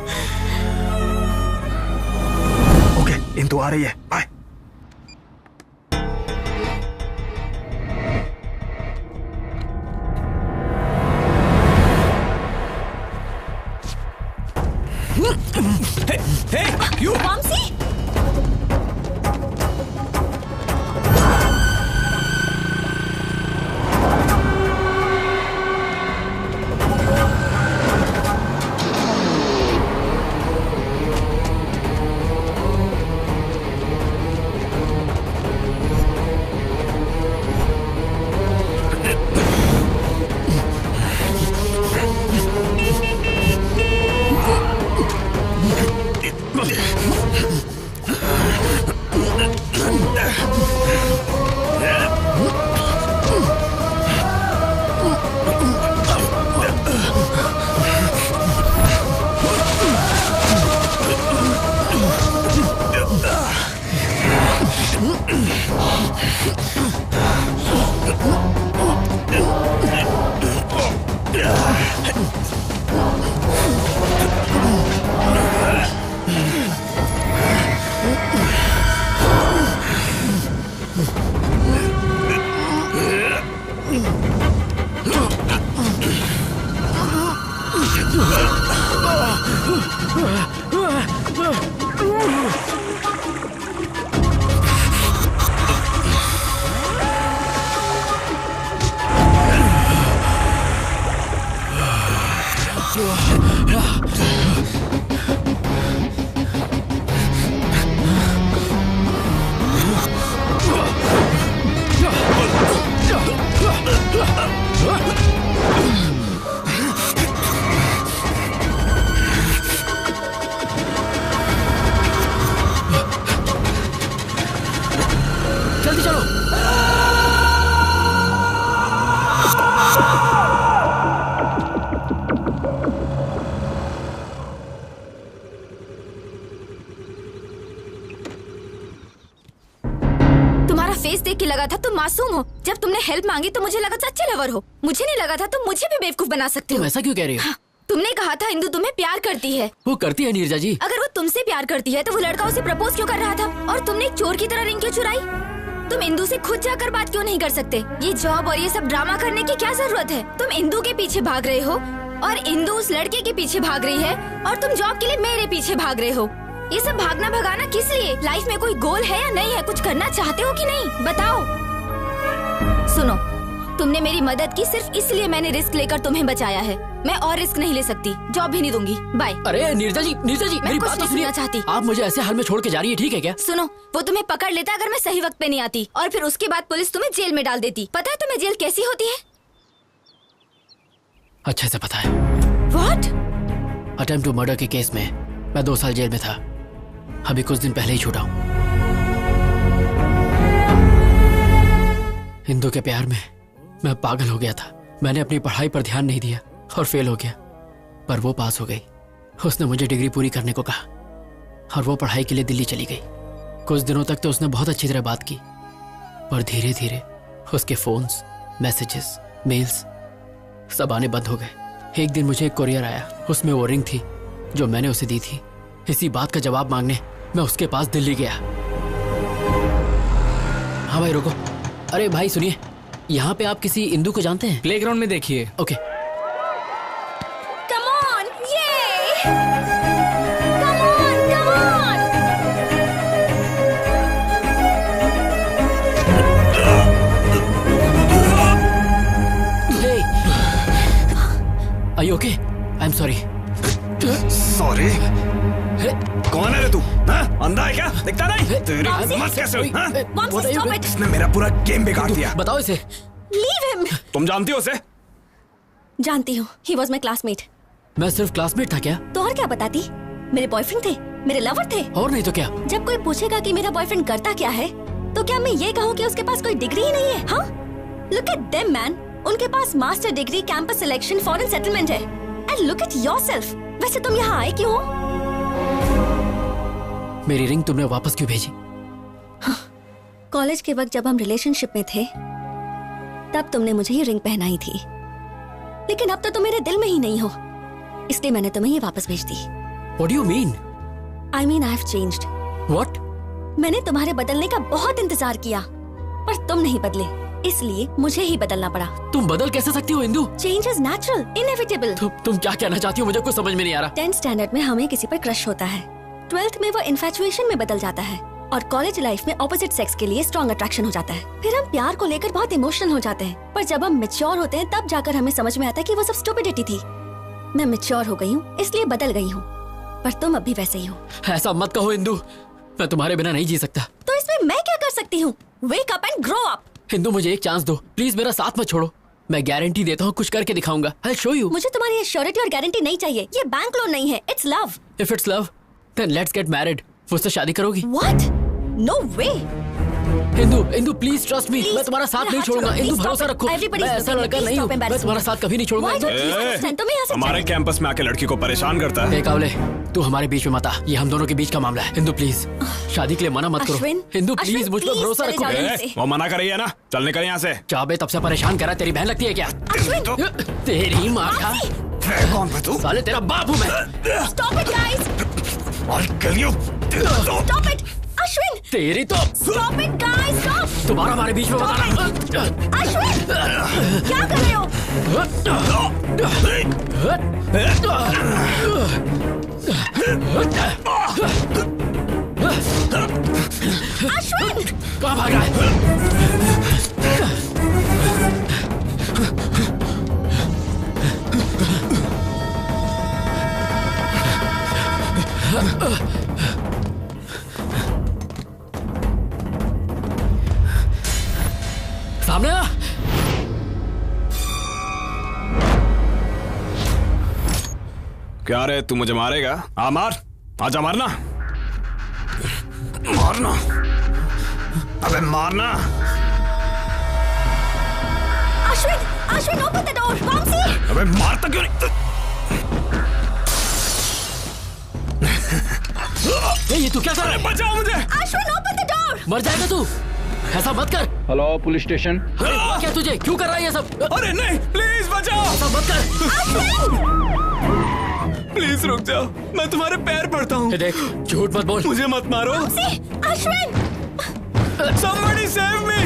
Okay, Indu आ रही है। Bye. Hey, you! Vamsi? जल्दी चलो। तुम्हारा face देख के लगा था तुम मासूम हो। जब तुमने हेल्प मांगी तो मुझे लगा था अच्छे लवर हो। मुझे नहीं लगा था तुम मुझे भी बेवकूफ बना सकते हो। तुम ऐसा क्यों कह रही हो? तुमने कहा था इंदु तुम्हें प्यार करती है। वो करती है नीरजा जी। अगर वो तुमसे प्यार करती है तो वो लड़का उसे प्रपोज क्यों कर रहा था? और तुमने एक चोर की तरह रिंग क्यों चुराई? तुम इंदु से खुद जाकर बात क्यों नहीं कर सकते? ये जॉब और ये सब ड्रामा करने की क्या जरूरत है? तुम इंदु के पीछे भाग रहे हो और इंदु उस लड़के के पीछे भाग रही है और तुम जॉब के लिए मेरे पीछे भाग रहे हो। ये सब भागना भगाना किस लिए? लाइफ में कोई गोल है या नहीं है? कुछ करना चाहते हो कि नहीं? बताओ। सुनो, तुमने मेरी मदद की सिर्फ इसलिए मैंने रिस्क लेकर तुम्हें बचाया है। मैं और रिस्क नहीं ले सकती। जॉब भी नहीं दूंगी। बाय। अरे नीरजा जी मेरी बात तो सुनिए। चाहती आप मुझे ऐसे हाल में छोड़ के जा रही है, ठीक है क्या? सुनो, वो तुम्हें पकड़ लेता अगर मैं सही वक्त पे नहीं आती और फिर उसके बाद पुलिस तुम्हें जेल में डाल देती। पता है तुम्हें जेल कैसी होती है? अच्छे से पता है। What? अटेम्प्ट टू मर्डर के केस में मैं 2 साल जेल में था। अभी कुछ दिन पहले ही छूटा हूँ। हिंदू के प्यार में मैं पागल हो गया था। मैंने अपनी पढ़ाई पर ध्यान नहीं दिया और फेल हो गया। पर वो पास हो गई। उसने मुझे डिग्री पूरी करने को कहा और वो पढ़ाई के लिए दिल्ली चली गई। कुछ दिनों तक तो उसने बहुत अच्छी तरह बात की, पर धीरे धीरे उसके फोन्स, मैसेजेस, मेल्स सब आने बंद हो गए। एक दिन मुझे एक कोरियर आया। उसमें वो रिंग थी जो मैंने उसे दी थी। इसी बात का जवाब मांगने मैं उसके पास दिल्ली गया। हाँ भाई रुको। अरे भाई सुनिए, यहाँ पे आप किसी इंदू को जानते हैं? प्लेग्राउंड में देखिए। Okay. Come on, yay! Come on, come on! Hey! Are I okay? I am sorry. Sorry? कौन है रे तू? अंधा है क्या? दिखता नहीं? तेरी हिम्मत कैसे हुई? इसने मेरा पूरा गेम बिगाड़ दिया। बताओ इसे। Leave him. तुम जानती हो उसे? जानती हूँ, ही वॉज माई क्लासमेट। मैं सिर्फ क्लासमेट था क्या? तो और क्या बताती? मेरे बॉयफ्रेंड थे, मेरे लवर थे। और नहीं तो क्या? जब कोई पूछेगा कि मेरा बॉयफ्रेंड करता क्या है, तो क्या मैं ये कहूँ कि उसके पास कोई डिग्री ही नहीं है? हाँ, लुक एट देम मैन, उनके पास master degree, campus selection, foreign settlement है। And look at yourself. वैसे तुम यहाँ आए क्यों हो? मेरी रिंग तुमने वापस क्यों भेजी? कॉलेज के वक्त जब हम रिलेशनशिप में थे, तब तुमने मुझे ये रिंग पहनाई थी, लेकिन अब तो तुम मेरे दिल में ही नहीं हो, इसलिए मैंने तुम्हें ये वापस भेज दी। What do you mean? I mean I have changed. What? मैंने तुम्हारे बदलने का बहुत इंतजार किया, पर तुम नहीं बदले, इसलिए मुझे ही बदलना पड़ा। तुम बदल कैसे सकती हो Indu? Change is natural, inevitable. तुम क्या कहना चाहती हो? मुझे कुछ समझ में नहीं आ रहा। 10th स्टैंडर्ड में हमें किसी पर क्रश होता है, 12th में वो इन्फैचुएशन में बदल जाता है, और कॉलेज लाइफ में ऑपोजिट सेक्स के लिए स्ट्रॉन्ग अट्रैक्शन हो जाता है। फिर हम प्यार को लेकर बहुत इमोशनल हो जाते हैं, पर जब हम मैच्योर होते हैं तब जाकर हमें समझ में आता है कि वो सब स्टुपिडिटी थी। मैं मैच्योर हो गई हूँ, इसलिए बदल गई हूँ, पर तुम अभी वैसे ही हो। ऐसा मत कहो इंदु, मैं तुम्हारे बिना नहीं जी सकता। तो इसमें मैं क्या कर सकती हूँ? Wake up and grow up. Indu मुझे एक चांस दो प्लीज, मेरा साथ मत छोड़ो। मैं गारंटी देता हूँ कुछ करके दिखाऊंगा। I'll show you। मुझे तुम्हारी श्योरिटी और गारंटी नहीं चाहिए, ये बैंक लोन नहीं है, it's love. If it's love, then let's get married। मुझसे शादी करोगी? What? No way। Indu please trust me, मैं तुम्हारा साथ नहीं छोड़ूंगा। इंदु भरोसा रखो, मैं ऐसा लड़का नहीं हूँ, मैं तुम्हारा साथ कभी नहीं छोड़ूंगा। हमारे कैंपस में आके लड़की को परेशान करता है। कावले, तू हमारे बीच में मत आ, ये हम दोनों के बीच का मामला है। इंदु प्लीज शादी के लिए मना मत करो। इंदु प्लीज मुझ पर भरोसा रखो। वो मना कर रही है ना, चल निकल यहाँ से। चाबे तब से परेशान कर रहा है, तेरी बहन लगती है क्या? तेरी माँ का कौन है तू? साले तेरा बाप हूँ मैं। Stop it guys। Stop it। Ashwin! तेरी तो Stop it guys, stop! तुम्हारा हमारे बीच में बताना। अश्विन! क्या कर रहे हो? अश्विन! कहाँ भाग रहा है? सामने आ। क्या रे, तू मुझे मारेगा? आ मार, आजा मारना, मारना, अबे मारना। Ashwin open the door, Vamsi. अबे मारता क्यों नहीं? ये तू क्या कर रहा है? बचाओ मुझे। Ashwin open the door. मर जाएगा तू, ऐसा मत कर। Hello police station. क्या तुझे क्यों कर रहा है ये सब? अरे नहीं, प्लीज बचाओ। ऐसा मत कर। प्लीज रुक जाओ, मैं तुम्हारे पैर पड़ता हूँ। देख, झूठ मत बोल। मुझे मत मारो। अश्विन! Somebody save me!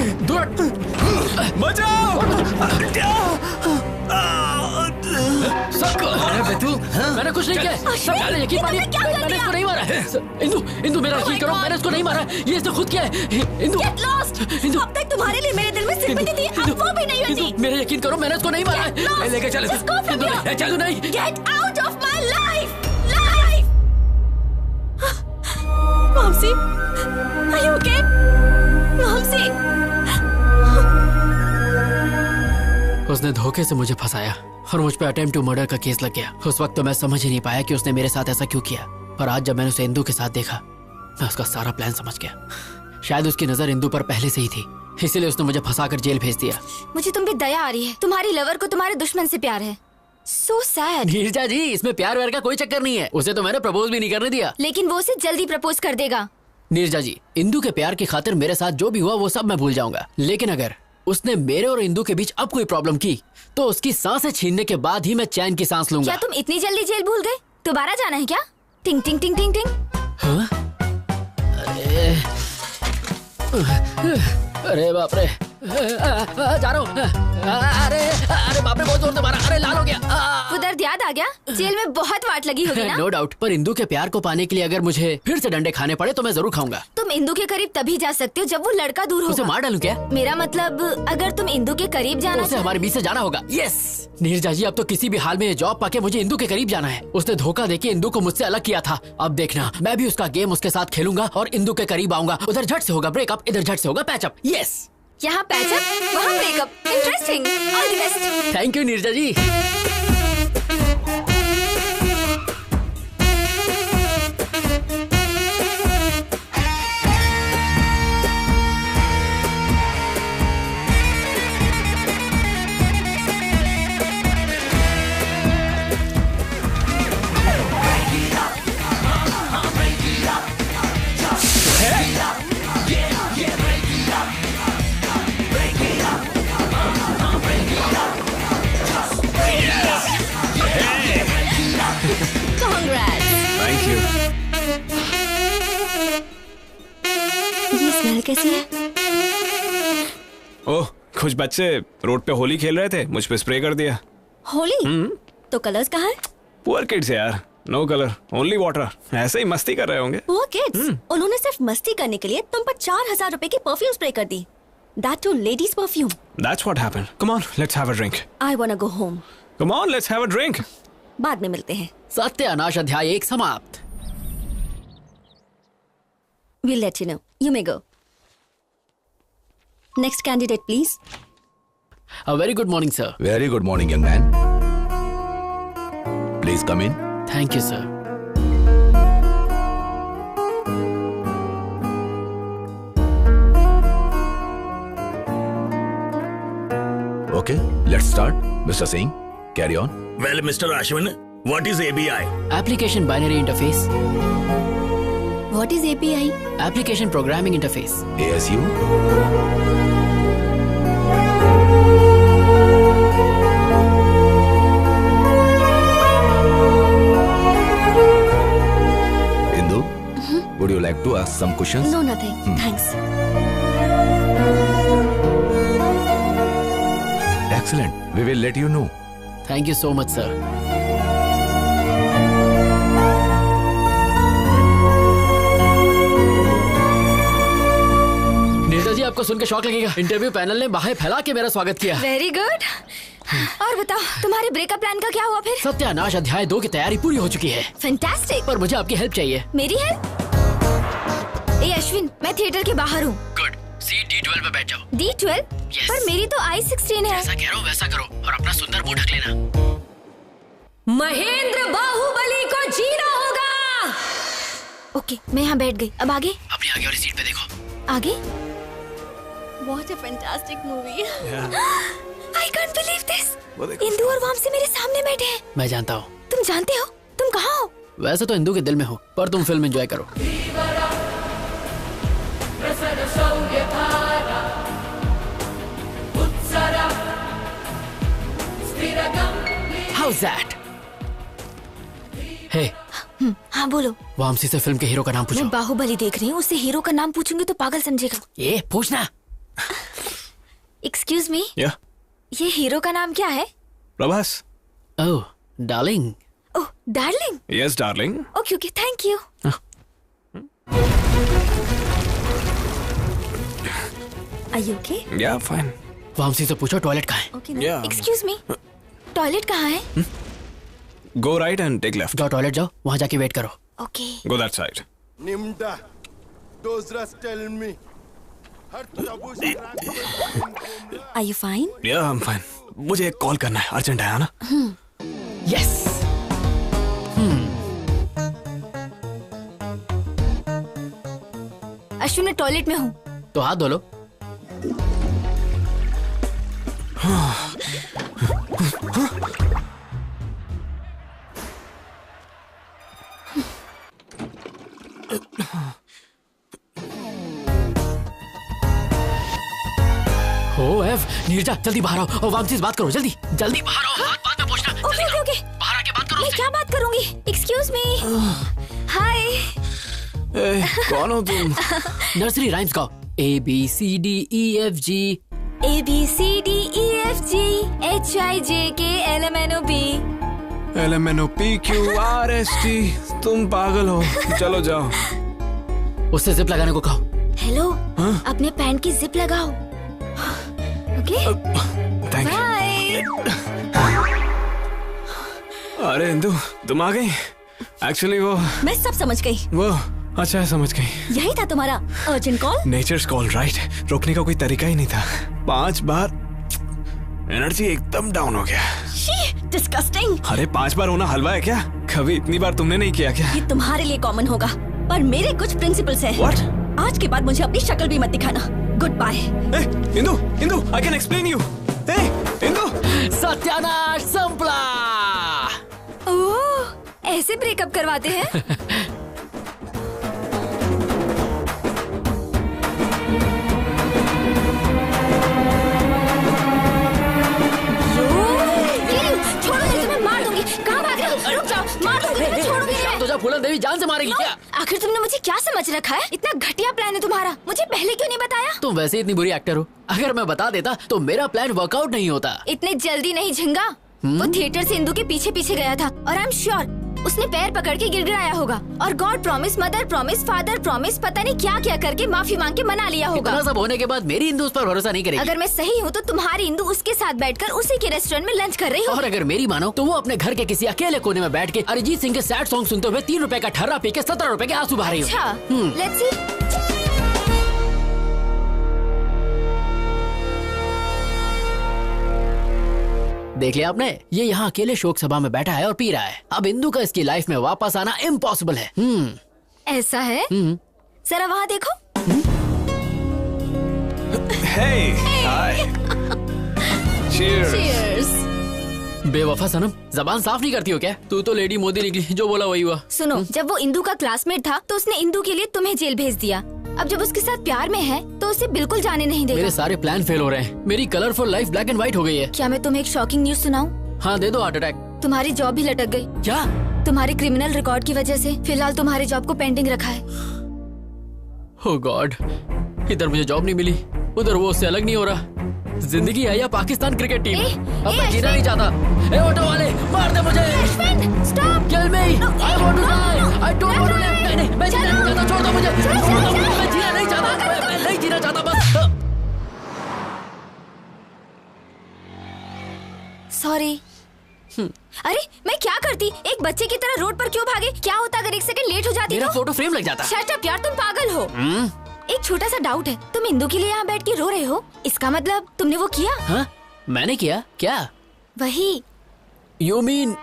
बचाओ! मैंने कुछ नहीं किया। मैंने यकीन मानिए, मैंने इसको नहीं मारा। इंदु मेरा यकीन करो, मैंने इसको नहीं मारा, ये इसने खुद किया है। इंदु अब तक तुम्हारे लिए मेरे दिल में सिंपैथी थी, अब वो भी नहीं होती। मेरा यकीन करो, मैंने इसको नहीं मारा। लेके चल, चलो नहीं। Get out of my life! Mamsi, are you okay? Mamsi! उसने धोखे से मुझे फंसाया और मुझ पे अटेम्प्ट टू मर्डर का केस लग गया। उस वक्त तो मैं समझ ही नहीं पाया कि उसने मेरे साथ ऐसा क्यों किया, पर आज जब मैंने उसे इंदु के साथ देखा, मैं उसका सारा प्लान समझ गया। शायद उसकी नजर इंदु पर पहले से ही थी, इसीलिए उसने मुझे फंसाकर जेल भेज दिया। मुझे तुम पे दया आ रही है, तुम्हारी लवर को तुम्हारे दुश्मन से प्यार है। So sad। नीरजा जी, इसमें प्यार व्यार का कोई चक्कर नहीं है, उसे तो मैंने प्रपोज भी नहीं करने दिया। लेकिन वो उसे जल्दी प्रपोज कर देगा। नीरजा जी, इंदु के प्यार की खातिर मेरे साथ जो भी हुआ वो सब मैं भूल जाऊंगा, लेकिन अगर उसने मेरे और इंदु के बीच अब कोई प्रॉब्लम की तो उसकी सांसें छीनने के बाद ही मैं चैन की सांस लूंगा। क्या तुम इतनी जल्दी जेल भूल गए? दोबारा जाना है क्या? टिंग टिंग टिंग टिंग टिंग। हाँ? अरे बाप रे, जा रहा हूँ। अरे बाप रे, बहुत जोर से मारा। अरे लाल हो गया। वो दर्द याद आ गया? जेल में बहुत वाट लगी होगी ना? नो डाउट, पर इंदू के प्यार को पाने के लिए अगर मुझे फिर से डंडे खाने पड़े तो मैं जरूर खाऊंगा। तुम इंदू के करीब तभी जा सकते हो जब वो लड़का दूर होगा। उसे मार डालूं क्या? मेरा मतलब अगर तुम इंदू के करीब जाना उसे हमारे बीच से जाना होगा। यस नीरजा जी, अब तो किसी भी हाल में जॉब पाके मुझे इंदू के करीब जाना है। उसने धोखा देके इंदू को मुझसे अलग किया था। अब देखना, मैं भी उसका गेम उसके साथ खेलूंगा और इंदू के करीब आऊंगा। उधर झट से होगा ब्रेकअप, इधर झट से होगा पैचअप। यस, यहाँ पैचअप, वहाँ breakup. Interesting. All the best. Thank you Neerja ji. Thank you. ये स्मेल कैसी है? ओह, कुछ बच्चे रोड पे होली खेल रहे थे, मुझ पे स्प्रे कर दिया। होली? तो कलर्स कहाँ हैं? पुअर किड्स यार, नो कलर, ओनली वाटर। ऐसे ही मस्ती कर रहे होंगे। Poor kids? उन्होंने सिर्फ मस्ती करने के लिए तुम पर 4000 रुपए की परफ्यूम स्प्रे कर दी। That too ladies perfume. That's what happened. Come on, let's have a drink. I wanna go home. Come on, let's have a drink. बाद में मिलते हैं। सत्यानाश अध्याय 1 समाप्त। We'll let you know. You may go. Next candidate, please. A very good morning, sir. Very good morning, young man. Please come in. Thank you, sir. Okay, let's start. Mr. Singh, carry on. Well, Mr. Ashwin, what is ABI? Application Binary Interface. What is API? Application Programming Interface. ASU. Indu, would you like to ask some questions? No, nothing. Thanks. Excellent. We will let you know. Thank you so much, sir. Neerja जी, आपको सुन के शौक लगेगा। Interview panel ने बाहें फैला के मेरा स्वागत किया। Very good. और बताओ, तुम्हारे ब्रेकअप प्लान का क्या हुआ फिर? सत्यानाश अध्याय 2 की तैयारी पूरी हो चुकी है। फैंटास्टिक। पर मुझे आपकी हेल्प चाहिए। मेरी हेल्प? ए अश्विन, मैं थिएटर के बाहर हूँ। गुड, सीट D12 पे बैठ जाओ। D12? पर मेरी तो I16 है। जैसा कह रहा हूँ वैसा करो और अपना सुंदर मुंह ढक लेना। महेंद्र बाहुबली को जीना होगा। ओके, मैं यहाँ बैठ गई। अब आगे? अपनी आगे वाली सीट पे देखो। आगे? What a fantastic movie. I can't believe this. Indu और वामसी मेरे सामने बैठे हैं। मैं जानता हूँ। तुम जानते हो? तुम कहाँ हो? वैसे तो इंदू के दिल में हो, पर तुम फिल्म एंजॉय करो। How's that? Hey. हाँ बोलो। वामसी से फिल्म के हीरो का नाम पूछो। मैं बाहुबली देख रही हूँ, उससे हीरो का नाम पूछूंगी तो पागल समझेगा। ये पूछना। Excuse me. Yeah. ये हीरो का नाम क्या है? Prabhas. Oh, darling. Oh, darling. Yes, darling. Okay okay, thank you. Are you okay? Yeah, fine. Vamsi से पूछो टॉयलेट कहाँ है। Okay, Yeah. Excuse me, toilet कहाँ है? Go right and take left. जाओ टॉयलेट जाओ, वहाँ जाके वेट करो। Okay. Go that side. Nimda, those rust tell me. Are you fine? Yeah, I'm fine. मुझे एक कॉल करना है, अर्जेंट है ना? Yes. अश्विन, मैं टॉयलेट में हूँ। तो हाथ धो लो। नीरजा जल्दी बाहर आओ और वामसी से बात करो। जल्दी जल्दी बाहर आओ, बात में पूछना। ओके ओके ओके, बाहर आके बात करो। मैं क्या बात करूंगी? Excuse me. हाय। कौन हो तुम? नर्सरी राइम्स गाओ। A B C D E F G ABCDEFGHIJKLMNOP। LMNOPQRST। तुम पागल हो, चलो जाओ। उससे जिप लगाने को कहो। हेलो, अपने पैंट की जिप लगाओ। Okay, bye. अरे इंदु, तुम आ गई? एक्चुअली वो मैं सब समझ गई। वो अच्छा है, समझ गई। यही था तुम्हारा urgent call? Nature's call, right. रोकने का कोई तरीका ही नहीं था। 5 बार एनर्जी एकदम डाउन हो गया। डिस्गस्टिंग। अरे 5 बार होना हलवा है क्या? कभी इतनी बार तुमने नहीं किया क्या? ये तुम्हारे लिए कॉमन होगा, पर मेरे कुछ प्रिंसिपल्स हैं। What? आज के बाद मुझे अपनी शक्ल भी मत दिखाना। Goodbye. Indu, Indu, I can explain you. Indu, सत्यानाश संपला। ओह, ऐसे ब्रेकअप करवाते हैं? फूलन देवी जान से मारेगी क्या? आखिर तुमने मुझे क्या समझ रखा है? इतना घटिया प्लान है तुम्हारा, मुझे पहले क्यों नहीं बताया? तुम वैसे इतनी बुरी एक्टर हो, अगर मैं बता देता तो मेरा प्लान वर्कआउट नहीं होता। इतने जल्दी नहीं झिंगा। वो थिएटर से इंदु के पीछे पीछे गया था और आई एम श्योर उसने पैर पकड़ के गिड़गिड़ाया होगा और God promise, mother promise, father promise, पता नहीं क्या क्या करके माफी मांग के मना लिया होगा। इतना सब होने के बाद मेरी इंदु उस पर भरोसा नहीं करेगी। अगर मैं सही हूँ तो तुम्हारी इंदु उसके साथ बैठकर उसी के रेस्टोरेंट में लंच कर रही हो। और अगर मेरी मानो तो वो अपने घर के किसी अकेले कोने में बैठ के अरिजीत सिंह के सैड सॉन्ग सुनते हुए 3 रुपए का ठर्रा पी के 17 रुपए के आंसू बहा रही हो। अच्छा, लेट्स सी। देख लिया आपने, ये यहाँ अकेले शोक सभा में बैठा है और पी रहा है। अब इंदु का इसकी लाइफ में वापस आना इम्पॉसिबल है। ऐसा है? जरा वहाँ देखो। Hey, hi. Cheers. Cheers. बेवफा सनम, जबान साफ नहीं करती हो क्या? तू तो लेडी मोदी निकली, जो बोला वही हुआ। सुनो, जब वो इंदु का क्लासमेट था तो उसने इंदु के लिए तुम्हें जेल भेज दिया। अब जब उसके साथ प्यार में है तो उसे बिल्कुल जाने नहीं देगा। मेरे सारे प्लान फेल हो रहे हैं। मेरी colourful life black and white हो गई है। क्या मैं तुम्हें एक शॉकिंग न्यूज सुनाऊं? हाँ दे दो, हार्ट अटैक। तुम्हारी जॉब भी लटक गई। क्या? तुम्हारे क्रिमिनल रिकॉर्ड की वजह से फिलहाल तुम्हारे जॉब को पेंडिंग रखा है। ओह गॉड, इधर मुझे जॉब नहीं मिली, उधर वो उससे अलग नहीं हो रहा। जिंदगी है या पाकिस्तान क्रिकेट टीम? अब मैं जीना नहीं चाहता। ए ऑटो वाले, मार दे मुझे। Stop. Kill me. I want to die. I don't want to live. नहीं, मैं जीना नहीं चाहता, छोड़ दो मुझे। मैं जीना नहीं चाहता, मैं नहीं जीना चाहता बस। सॉरी। अरे मैं क्या करती? एक बच्चे की तरह रोड पर क्यों भागे? क्या होता अगर 1 सेकंड लेट हो जाती? मेरा फोटो फ्रेम लग जाता। शट अप यार, तुम पागल हो। एक छोटा सा डाउट है, तुम इंदु के लिए यहाँ बैठ के रो रहे हो, इसका मतलब तुमने वो किया? हाँ, मैंने किया। क्या? वही। You mean?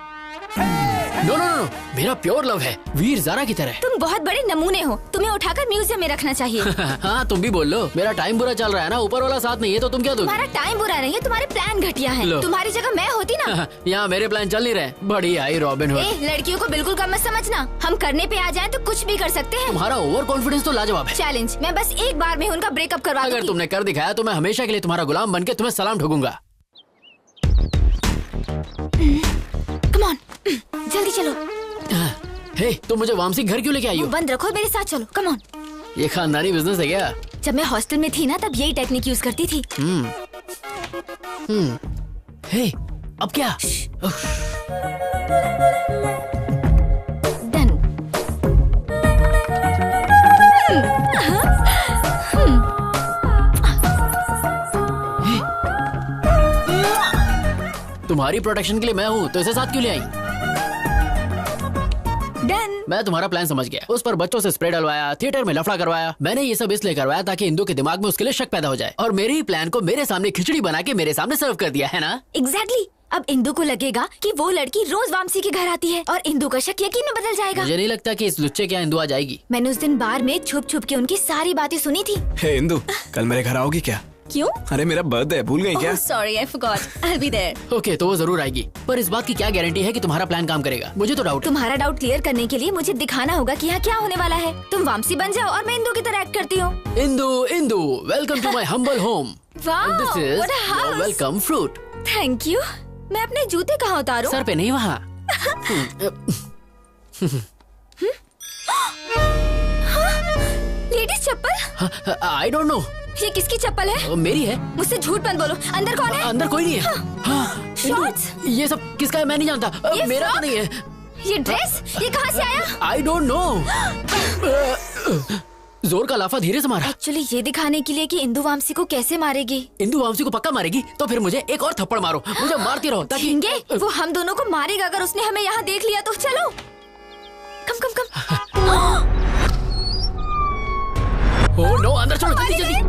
No no no, मेरा प्योर लव है, वीर ज़ारा की तरह। तुम बहुत बड़े नमूने हो, तुम्हें उठाकर म्यूजियम में रखना चाहिए। हाँ तुम भी बोल लो, मेरा टाइम बुरा चल रहा है ना, ऊपर वाला साथ नहीं है तो तुम क्या दोगे? तुम्हारा टाइम बुरा नहीं है, तुम्हारे प्लान घटिया हैं। तुम्हारी जगह मैं होती ना। यहाँ मेरे प्लान चल नहीं रहे। बड़ी आई रॉबिन हुड। लड़कियों को बिल्कुल कम मत समझना, हम करने पे आ जाएं तो कुछ भी कर सकते हैं। तुम्हारा ओवर कॉन्फिडेंस तो लाजवाब है। चैलेंज, मैं बस एक बार में उनका ब्रेकअप करवा दूंगी। अगर तुमने कर दिखाया तो मैं हमेशा के लिए तुम्हारा गुलाम बनके तुम्हें सलाम ठोकूंगा। कम ऑन, जल्दी चलो। हे, तुम मुझे वामसी घर क्यों लेके आई हो? बंद रखो, मेरे साथ चलो, कम ऑन। ये खानदानी बिजनेस है क्या? जब मैं हॉस्टल में थी ना तब यही टेक्निक यूज करती थी। हे, अब क्या? डन। तुम्हारी प्रोटेक्शन के लिए मैं हूँ तो इसे साथ क्यों ले आई? डन। मैं तुम्हारा प्लान समझ गया। उस पर बच्चों से स्प्रे डलवाया, थिएटर में लफड़ा करवाया। मैंने ये सब इसलिए करवाया ताकि इंदु के दिमाग में उसके लिए शक पैदा हो जाए, और मेरे ही प्लान को मेरे सामने खिचड़ी बना के मेरे सामने सर्व कर दिया है ना? एग्जैक्टली। अब इंदु को लगेगा कि वो लड़की रोज वामसी के घर आती है और इंदु का शक यकीन में बदल जाएगा। मुझे नहीं लगता कि इस लुच्चे के यहाँ इंदु आ जाएगी। मैंने उस दिन बार में छुप छुप के उनकी सारी बातें सुनी थी। हे इंदु, कल मेरे घर आओगी क्या? क्यों? अरे मेरा बर्थडे है, भूल गई क्या? Sorry, I forgot. I will be there. Okay, तो वो जरूर आएगी, पर इस बात की क्या गारंटी है कि तुम्हारा प्लान काम करेगा? मुझे तो डाउट है। तुम्हारा डाउट क्लियर करने के लिए मुझे दिखाना होगा कि यहाँ क्या होने वाला है। तुम वामसी बन जाओ और मैं इंदु की तरह एक्ट करती हूँ। Indu, Indu, welcome to my humble home. Wow, this is what a house. Welcome fruit. Thank you. मैं अपने जूते कहाँ उतारूं? सर पे नहीं, वहाँ। लेडीज चप्पल? आई डोंट नो, ये किसकी चप्पल है? मेरी है। मुझसे झूठ मत बोलो। अंदर कौन है? अंदर कोई नहीं है। हाँ, शॉर्ट्स? ये सब किसका है मैं नहीं जानता। मेरा तो नहीं है। ये ड्रेस ये कहाँ से आया? आई डोंट नो। जोर का लाफा धीरे से मारा। एक्चुअली ये दिखाने के लिए कि इंदु वामसी को कैसे मारेगी। इंदु वामसी को पक्का मारेगी तो फिर मुझे एक और थप्पड़ मारो, मुझे मारती रहो ताकि वो हम दोनों को मारेगा अगर उसने हमें यहाँ देख लिया तो। चलो कम कम कम। ओह नो, अंदर चलो जल्दी जल्दी।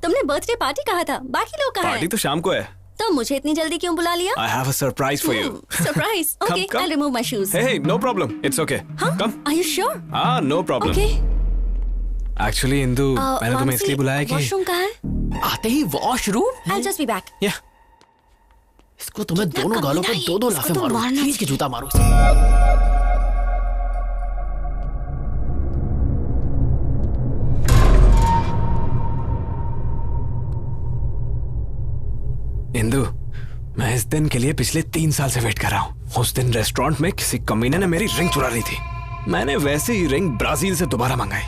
तुमने बर्थडे पार्टी कहा था, बाकी लोग कहाँ हैं? पार्टी तो शाम को है। तो मुझे इतनी जल्दी क्यों बुला लिया? I have a surprise for you. Surprise. Okay, I'll remove my shoes. Hey, no problem. It's okay. Come. Are you sure? No problem. Okay. Actually, Indu, मैंने तुम्हें इसलिए बुलाया कि वॉशरूम कहाँ है? आते ही washroom. I'll just be back. Yeah. इसको तुम्हें दोनों गालों पे दो लाफे मारो, खींच के जूता मारो। इंदु, मैं इस दिन के लिए पिछले 3 साल से वेट कर रहा हूँ। उस दिन रेस्टोरेंट में किसी कमीने ने मेरी रिंग चुरा ली थी। मैंने वैसे ही रिंग ब्राजील से दोबारा मंगाई।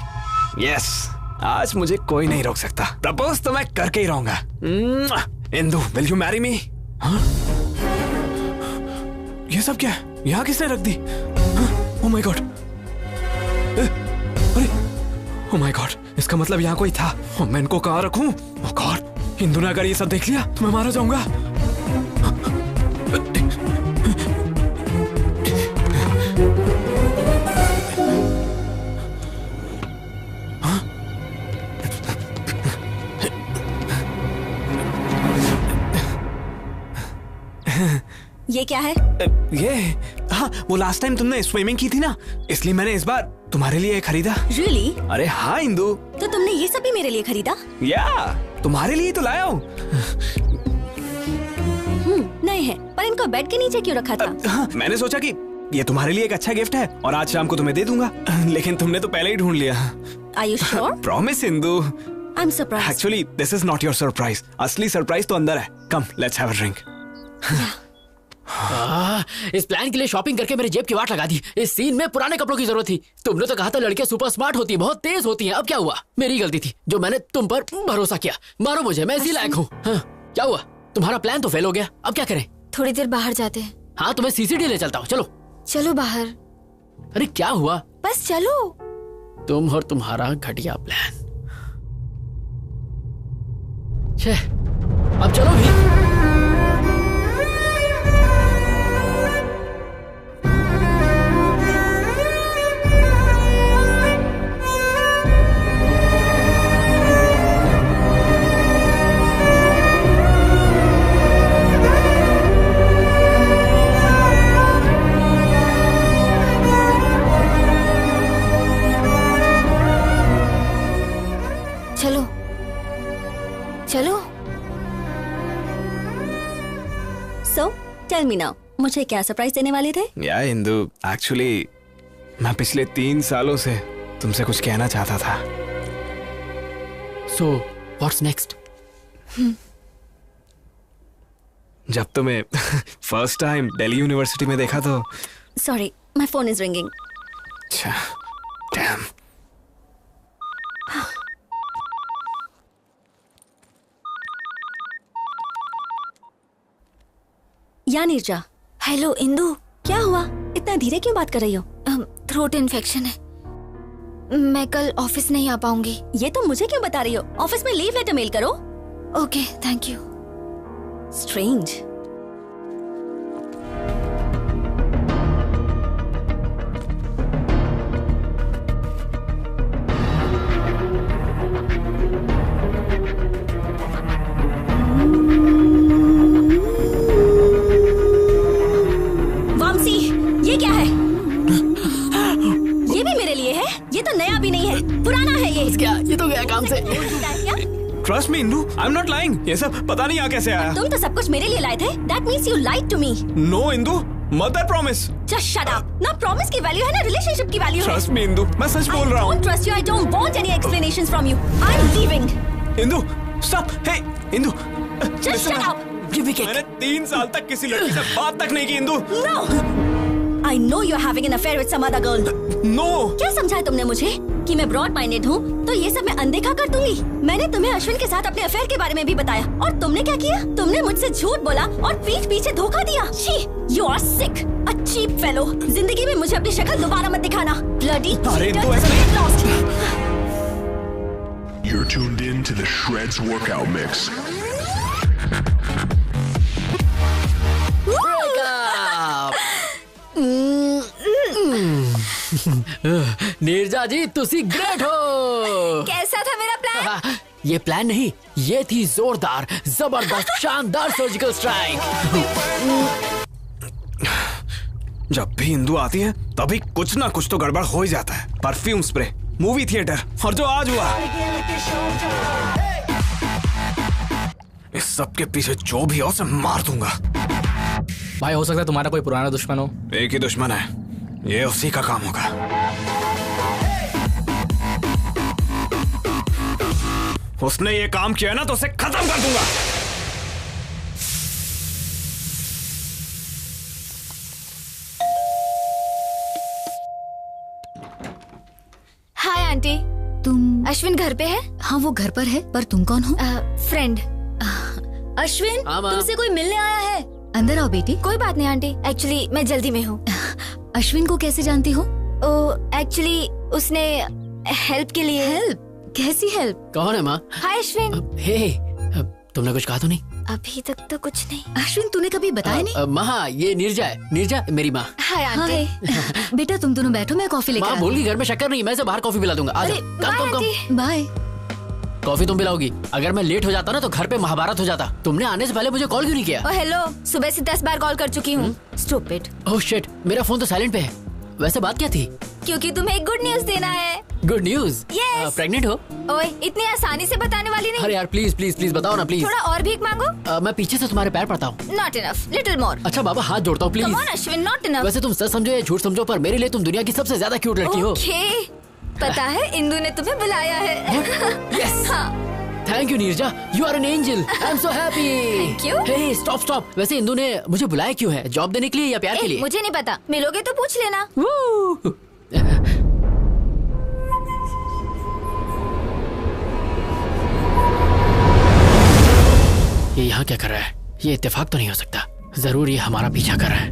यस, आज मुझे कोई नहीं रोक सकता। प्रपोज तो मैं करके ही रहूंगा। Indu, will you marry me? ये सब क्या है? यहाँ किसने रख दी? ओह माय गॉड, अरे ओह माय गॉड, इसका मतलब यहाँ कोई था। मैं इनको कहाँ रखूं? ओह गॉड, इंदु ने अगर ये सब देख लिया तो मैं मारा जाऊंगा। ये क्या है? ये हाँ, वो लास्ट टाइम तुमने स्विमिंग की थी ना, इसलिए मैंने इस बार तुम्हारे लिए खरीदा। Really? अरे हाँ इंदु। तो तुमने ये सब भी मेरे लिए खरीदा? या, तुम्हारे लिए तो लाया हूँ। नहीं है, पर इनको बेड के नीचे क्यों रखा था? हाँ, मैंने सोचा कि ये तुम्हारे लिए एक अच्छा गिफ्ट है और आज शाम को तुम्हें दे दूंगा, लेकिन तुमने तो पहले ही ढूंढ लिया। Are you sure? Promise Indu. I'm surprised. Actually, this is not your surprise. असली सरप्राइज तो अंदर है। Come, let's have a drink. इस प्लान के लिए शॉपिंग करके मेरे जेब की वाट लगा दी। इस सीन में पुराने कपड़ों की जरूरत थी। तुमने तो कहा था लड़कियां सुपर स्मार्ट होती हैं, बहुत तेज होती हैं। अब क्या हुआ? मेरी गलती थी जो मैंने तुम पर भरोसा किया। मारो मुझे, मैं इसी लायक हूँ। हाँ, क्या हुआ? तुम्हारा प्लान तो फेल हो गया। अब क्या करें? थोड़ी देर बाहर जाते हैं। हाँ, तुम्हें सीसीडी ले चलता हूँ। चलो चलो बाहर। अरे क्या हुआ? बस चलो। तुम और तुम्हारा घटिया प्लान। अब चलो भी। चलो चलो। So, tell me now, मुझे क्या सरप्राइज देने वाले थे? या इंदु, एक्चुअली मैं पिछले 3 सालों से तुमसे कुछ कहना चाहता था। So, what's next? जब तुम्हें फर्स्ट टाइम दिल्ली यूनिवर्सिटी में देखा तो। Sorry, my phone is ringing. अच्छा, damn. या नीरजा। हेलो इंदु। क्या हुआ? इतना धीरे क्यों बात कर रही हो? थ्रोट इन्फेक्शन है, मैं कल ऑफिस नहीं आ पाऊंगी। ये तो मुझे क्यों बता रही हो? ऑफिस में लीव लेटर मेल करो। Okay, thank you. स्ट्रेंज। ये क्या है? ये भी मेरे लिए है? ये तो नया भी नहीं है, पुराना है ये। क्या? ये तो गया काम से। Trust me, Indu, I'm not lying. ये सब पता नहीं यहाँ कैसे आया। तुम तो सब कुछ मेरे लिए लाए थे। That means you lied to me. No, Indu, mother promise. Just shut up. ना promise की वैल्यू है ना रिलेशनशिप की वैल्यू है। Trust me, इंदु, मैं सच बोल रहा हूँ। I don't trust you. I don't want any explanations from you. I'm leaving. Indu, stop. Hey, Indu. Just shut up. मैंने 3 साल तक किसी लड़की से बात तक नहीं की Indu. No. I know you're having an affair with some other girl. No. क्या समझा तुमने मुझे कि मैं ब्रॉड माइंडेड हूँ तो ये सब मैं अनदेखा कर दूंगी? मैंने तुम्हें अश्विन के साथ अपने अफेयर के बारे में भी बताया और तुमने क्या किया? तुमने मुझसे झूठ बोला और पीठ पीछे धोखा दिया। छी, you are sick, a cheap fellow. जिंदगी में मुझे अपनी शक्ल दोबारा मत दिखाना। Bloody lost. You're tuned in to the Shreds workout mix. Neerja जी तुसी ग्रेट हो। कैसा था मेरा प्लान? ये प्लान नहीं, ये थी जोरदार, जबरदस्त, शानदार सर्जिकल स्ट्राइक। जब भी इंदु आती है तभी कुछ ना कुछ तो गड़बड़ हो ही जाता है। परफ्यूम स्प्रे, मूवी थिएटर और जो आज हुआ, इस सब के पीछे जो भी हो उसे मार दूंगा। भाई हो सकता है तुम्हारा कोई पुराना दुश्मन हो। एक ही दुश्मन है, ये उसी का काम होगा। उसने ये काम किया ना तो उसे खत्म कर दूंगा। Hi aunty. तुम? अश्विन घर पे है? हाँ वो घर पर है, पर तुम कौन हो? फ्रेंड। अश्विन तुमसे कोई मिलने आया है। अंदर आओ बेटी। कोई बात नहीं आंटी, एक्चुअली मैं जल्दी में हूँ। अश्विन को कैसे जानती हो? एक्चुअली उसने हेल्प के लिए। हेल्प? कैसी हेल्प? कौन है माँ? हाय अश्विन। हे, तुमने कुछ कहा तो नहीं? अभी तक तो कुछ नहीं। अश्विन तूने कभी बताया नहीं? माँ ये नीरजा है, नीरजा मेरी माँ। Hi aunty. बेटा तुम दोनों बैठो, मैं कॉफी लेकर। माँ भूल गई, घर में शक्कर नहीं, मैं से बाहर कॉफी पिला दूंगा। आ जाओ। बाय। कॉफी तुम पिलाओगी? अगर मैं लेट हो जाता ना तो घर पे महाभारत हो जाता। तुमने आने से पहले मुझे कॉल क्यों नहीं किया? हेलो, सुबह से 10 बार कॉल कर चुकी हूँ। स्टूपिड। ओह शिट, मेरा फोन तो साइलेंट पे है। वैसे बात क्या थी? क्योंकि तुम्हें एक गुड न्यूज देना है। Good news? प्रेग्नेंट हो? ओए, इतनी आसानी से बताने वाली नहीं। अरे यार प्लीज प्लीज प्लीज बताओ ना प्लीज। थोड़ा और भीख मांगो। मैं पीछे से तुम्हारे पैर पड़ता हूँ। Not enough, little more. अच्छा बाबा हाथ जोड़ता हूँ please. Come on Ashwin, not enough. वैसे तुम सच समझो या झूठ समझो, पर मेरे लिए तुम दुनिया की सबसे ज्यादा क्यूट लड़की हो। पता है इंदु ने तुम्हें बुलाया है। Yes. Thank you Neerja, you are an angel. I am so happy. Thank you. Hey stop stop. वैसे इंदु ने मुझे बुलाया क्यों है? जॉब देने के लिए या प्यार के लिए? मुझे नहीं पता, मिलोगे तो पूछ लेना। ये यहाँ क्या कर रहा है? ये इत्तेफाक तो नहीं हो सकता, जरूर ये हमारा पीछा कर रहा है।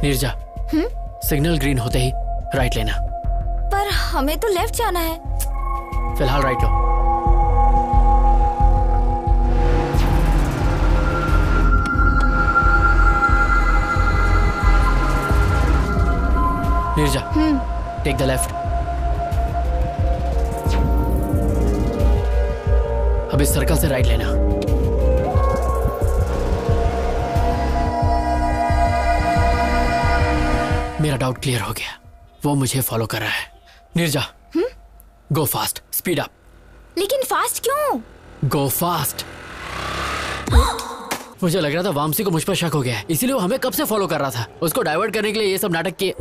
नीरजा, सिग्नल ग्रीन होते ही राइट लेना। पर हमें तो लेफ्ट जाना है। फिलहाल राइट लो। Neerja, take the left. अब इस सर्कल से राइट लेना। मेरा डाउट क्लियर हो गया, वो मुझे फॉलो कर रहा है। नीरजा, गो फास्ट, स्पीड अप। लेकिन फास्ट क्यों? गो फास्ट। मुझे लग रहा था वामसी को मुझ पर शक हो गया है, इसीलिए वो हमें कब से फॉलो कर रहा था। उसको डाइवर्ट करने के लिए ये सब नाटक किए।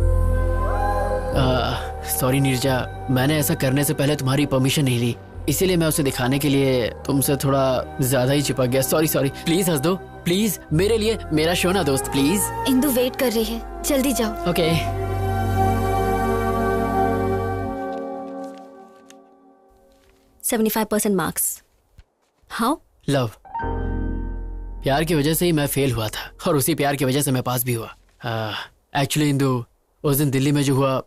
सॉरी नीरजा, मैंने ऐसा करने से पहले तुम्हारी परमिशन नहीं ली, इसीलिए मैं उसे दिखाने के लिए तुमसे थोड़ा ज्यादा ही चिपक गया। Sorry sorry. प्लीज हंस दो प्लीज, मेरे लिए, मेरा शोना दोस्त प्लीज। इंदु वेट कर रही है, जल्दी जाओ। ओके। 75% मार्क्स। हाउ? लव। प्यार की वजह से ही मैं फेल हुआ था और उसी प्यार की वजह से मैं पास भी हुआ। एक्चुअली इंदु, उस दिन दिल्ली में जो हुआ।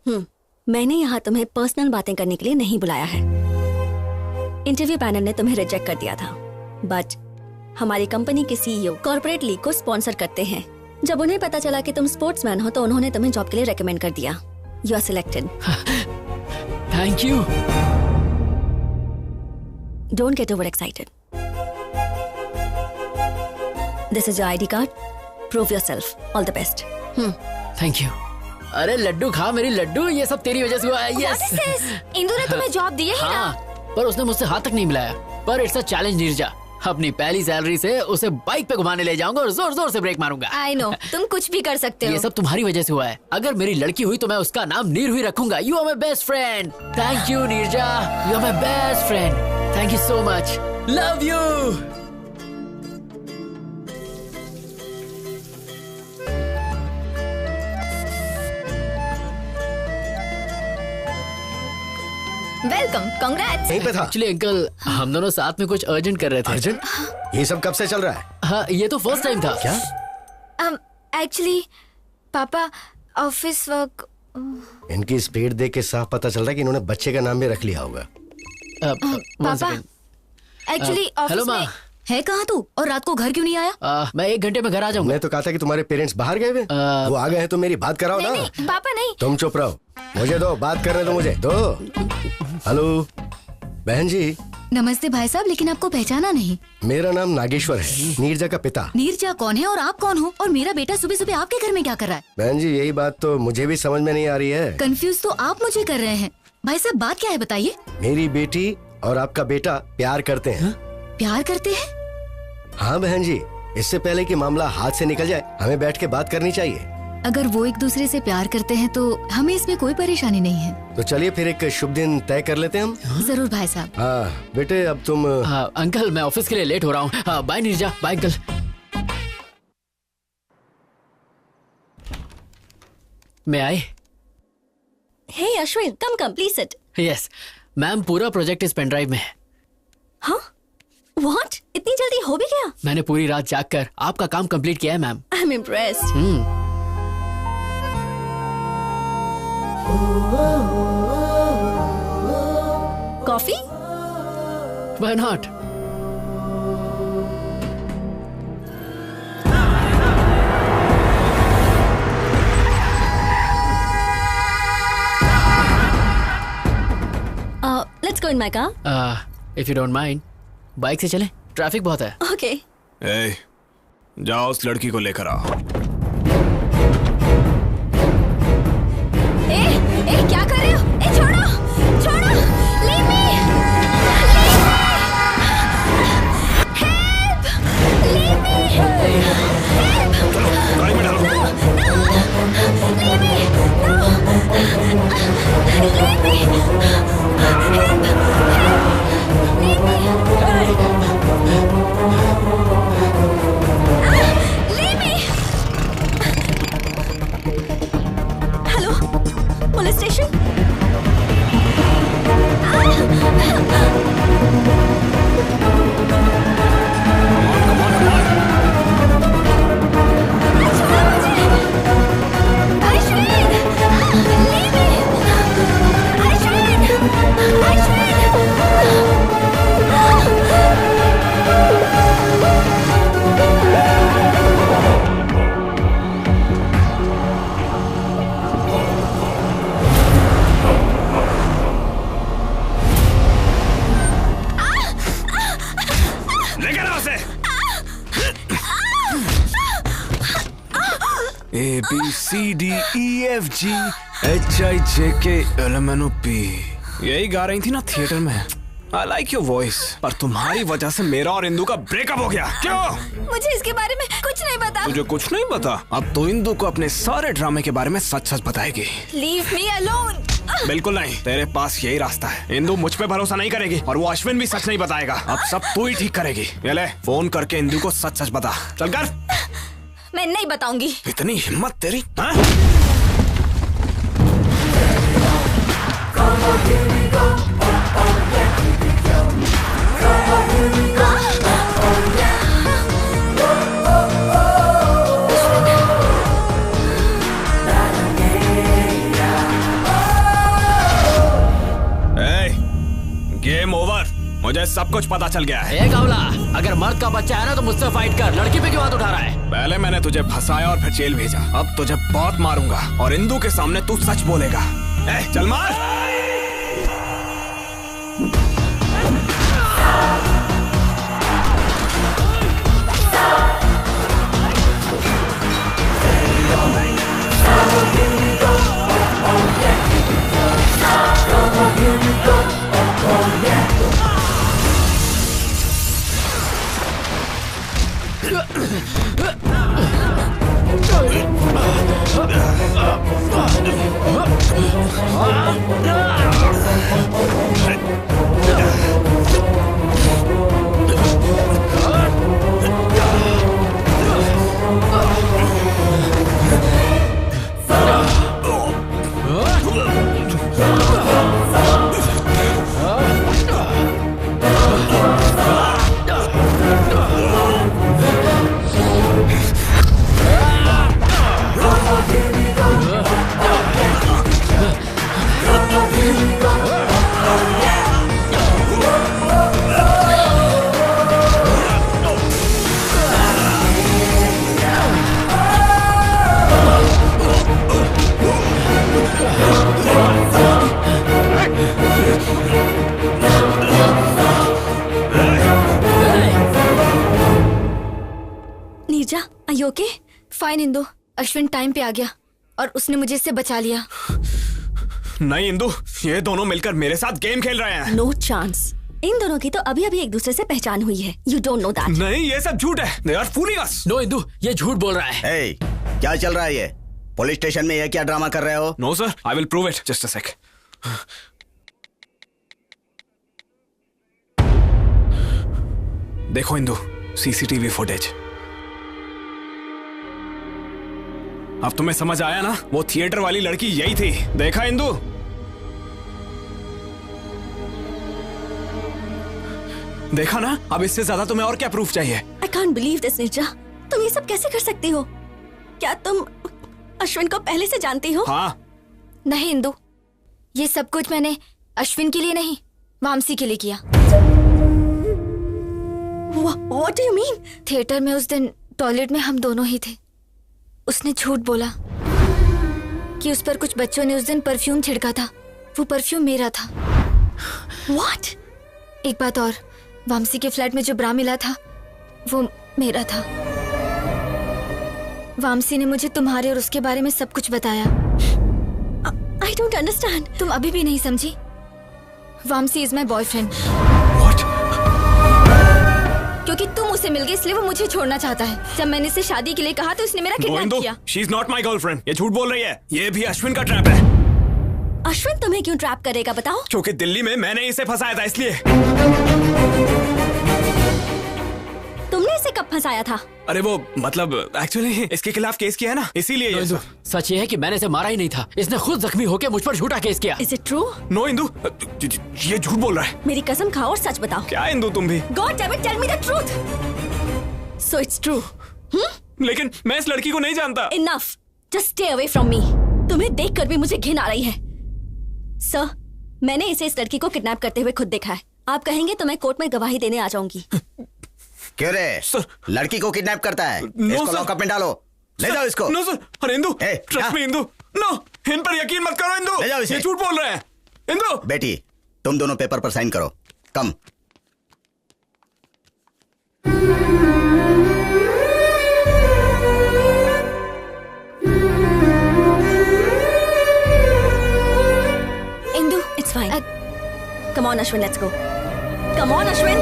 मैंने यहाँ तुम्हें पर्सनल बातें करने के लिए नहीं बुलाया है। इंटरव्यू पैनल ने तुम्हें रिजेक्ट कर दिया था, बट हमारी कंपनी के सीईओ कॉर्पोरेट लीग को स्पॉन्सर करते हैं। जब उन्हें पता चला कि तुम स्पोर्ट्समैन हो तो उन्होंने तुम्हें जॉब के लिए रेकमेंड कर दिया। You are selected. Thank you. Don't get over excited. This is your ID card, prove yourself. All the best. Thank you. अरे लड्डू खा मेरी लड्डू, ये सब तेरी वजह से हुआ है। यस। इंदु ने तुम्हें जॉब दी है ही ना? पर उसने मुझसे हाथ तक नहीं मिलाया। पर इट्स अ चैलेंज नीरजा, अपनी पहली सैलरी से उसे बाइक पे घुमाने ले जाऊंगा और जोर जोर से ब्रेक मारूंगा। आई नो, तुम कुछ भी कर सकते हो। ये सब तुम्हारी वजह से हुआ है। अगर मेरी लड़की हुई तो मैं उसका नाम नीर ही रखूंगा। You are my best friend. Thank you Neerja, you are my best friend. Thank you so much. Love you. Welcome, congrats. यहीं पे था। एक्चुअली अंकल हम दोनों साथ में कुछ अर्जेंट कर रहे थे। अर्जेंट? ये सब कब से चल रहा है? हाँ, ये तो फर्स्ट टाइम था। क्या? एक्चुअली पापा ऑफिस वर्क। इनकी स्पीड देख के साफ पता चल रहा है कि इन्होंने बच्चे का नाम भी रख लिया होगा। पापा एक्चुअली हेलो ऑफिस माँ। में है कहाँ तू और रात को घर क्यों नहीं आया? मैं 1 घंटे में घर आ जाऊंगा। मैं तो कहा था कि तुम्हारे पेरेंट्स बाहर गए हुए। वो आ गए हैं तो मेरी बात कराओ ना। नहीं, पापा नहीं। तुम चुप रहो, मुझे दो बात करने दो, मुझे दो। हेलो बहन जी। नमस्ते भाई साहब, लेकिन आपको पहचाना नहीं। मेरा नाम नागेश्वर है, नीरजा का पिता। नीरजा कौन है और आप कौन हो? और मेरा बेटा सुबह सुबह आपके घर में क्या कर रहा है? बहन जी यही बात तो मुझे भी समझ में नहीं आ रही है। कंफ्यूज तो आप मुझे कर रहे हैं। भाई साहब बात क्या है बताइए। मेरी बेटी और आपका बेटा प्यार करते हैं। प्यार करते हैं? हाँ बहन जी, इससे पहले कि मामला हाथ से निकल जाए हमें बैठ के बात करनी चाहिए। अगर वो एक दूसरे से प्यार करते हैं तो हमें इसमें कोई परेशानी नहीं है। तो चलिए फिर एक शुभ दिन तय कर लेते हैं हम। जरूर भाई साहब। हाँ बेटे अब तुम। हाँ अंकल मैं ऑफिस के लिए लेट हो रहा हूँ। Bye Neerja, bye uncle. मैं आई। Hey Ashwin, come please sit. Yes ma'am, पूरा प्रोजेक्ट इस पेन ड्राइव में है। हाँ? व्हाट? इतनी जल्दी हो भी गया? मैंने पूरी रात जागकर आपका काम कंप्लीट किया है ma'am. I am impressed. Coffee? Why not? Let's go in my car. If you don't mind, bike से चलें, ट्रैफिक बहुत है। Okay. ए, जाओ उस लड़की को लेकर आओ। ए, क्या कर रहे हो? ए, छोड़ो, छोड़ो, leave me, help, leave me, help, चलो गाड़ी में डालो। leave me, no, leave me, help, leave me, leave me. Hello, police station? A B C D E F G H I J K L M N O P यही गा रही थी ना theatre में। I like your voice, पर तुम्हारी वजह से मेरा और इंदु का ब्रेकअप हो गया। क्यों? मुझे इसके बारे में कुछ नहीं पता। तुझे कुछ नहीं पता? अब तो इंदु को अपने सारे ड्रामे के बारे में सच सच बताएगी। Leave me alone. बिल्कुल नहीं, तेरे पास यही रास्ता है। इंदु मुझ पे भरोसा नहीं करेगी और वो अश्विन भी सच नहीं बताएगा। अब सब तू ही ठीक करेगी। ये ले फोन करके इंदु को सच सच बता। चल कर। मैं नहीं बताऊंगी। इतनी हिम्मत तेरी? हाँ? Game over. मुझे सब कुछ पता चल गया है। कावला, अगर मर्द का बच्चा है ना तो मुझसे फाइट कर। लड़की पे क्यों हाथ उठा रहा है? पहले मैंने तुझे फंसाया और फिर जेल भेजा। अब तुझे बहुत मारूंगा और इंदु के सामने तू सच बोलेगा। चल मार। You okay? Fine Indu, Ashwin time पे आ गया और उसने मुझे इससे बचा लिया। नहीं इंदु, ये दोनों मिलकर मेरे साथ गेम खेल रहे हैं। No chance. इन दोनों की तो अभी अभी एक दूसरे से पहचान हुई है। You don't know that. नहीं, ये सब झूठ है। They are fooling us. No Indu, ये झूठ बोल रहा है। Hey, क्या चल रहा है ये? पुलिस स्टेशन में ये क्या ड्रामा कर रहे हो? No sir, I will prove it. Just a sec. देखो इंदु, सीसीटीवी फुटेज। अब तुम्हें समझ आया ना? वो थिएटर वाली लड़की यही थी। देखा इंदु? देखा ना? अब इससे ज्यादा तुम्हें और क्या प्रूफ चाहिए? I can't believe this, Neerja. तुम ये सब कैसे कर सकती हो? क्या तुम अश्विन को पहले से जानती हो? हाँ। नहीं इंदु, ये सब कुछ मैंने अश्विन के लिए नहीं, वामसी के लिए किया। What do you mean? Theatre में उस दिन टॉयलेट में हम दोनों ही थे। उसने झूठ बोला कि उस पर कुछ बच्चों ने उस दिन परफ्यूम छिड़का था। वो परफ्यूम मेरा था। What? एक बात और, वामसी के फ्लैट में जो ब्रा मिला था वो मेरा था। वामसी ने मुझे तुम्हारे और उसके बारे में सब कुछ बताया। I don't understand. तुम अभी भी नहीं समझी? Vamsi is my boyfriend. क्योंकि तुम उसे मिल गए इसलिए वो मुझे छोड़ना चाहता है। जब मैंने इसे शादी के लिए कहा तो उसने मेरा किडनैप किया। She is not my girlfriend. ये झूठ बोल रही है। ये भी अश्विन का ट्रैप है। अश्विन तुम्हें क्यों ट्रैप करेगा बताओ? क्योंकि दिल्ली में मैंने इसे फंसाया था इसलिए। तुमने इसे कब फंसाया था? अरे वो मतलब एक्चुअली इसके खिलाफ केस किया है ना, इसीलिए ये सब। सच ये है कि मैंने इसे मारा ही नहीं था। इसने खुद जख्मी होकर मुझ पर झूठा केस किया। Is it true? No Indu, ये झूठ बोल रहा है। मेरी कसम खाओ और सच बताओ। क्या इंदु तुम भी? God damn it, tell me the truth. So it's true. लेकिन मैं इस लड़की को नहीं जानता। Enough. Just stay away from me. तुम्हें देखकर भी मुझे घिन आ रही है। सर, मैंने इसे इस लड़की को किडनैप करते हुए खुद देखा है। आप कहेंगे तो मैं कोर्ट में गवाही देने आ जाऊंगी। क्यों रे? लड़की को किडनैप करता है? इसको लॉकअप में डालो। ले जाओ इसको। No sir. अरे Indu, trust me Indu. No, इन पर यकीन मत करो इंदु। ले जाओ इसे। ये झूठ बोल रहे हैं। इंदु। बेटी, तुम दोनों पेपर पर साइन करो। कम। Indu, it's fine. Come on, Ashwin, let's go. Come on, Ashwin.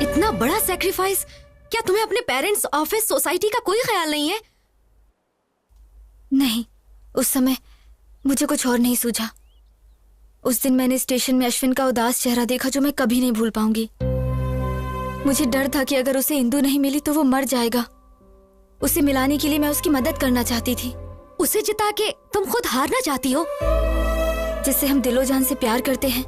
इतना बड़ा सैक्रिफाइस, क्या तुम्हें अपने पेरेंट्स, ऑफिस, सोसाइटी का कोई ख्याल नहीं है? नहीं, उस समय मुझे कुछ और नहीं सूझा। उस दिन मैंने स्टेशन में अश्विन का उदास चेहरा देखा जो मैं कभी नहीं भूल पाऊंगी। मुझे डर था कि अगर उसे इंदु नहीं मिली तो वो मर जाएगा। उसे मिलाने के लिए मैं उसकी मदद करना चाहती थी। उसे जिता के तुम खुद हारना चाहती हो? जिससे हम दिलो जान से प्यार करते हैं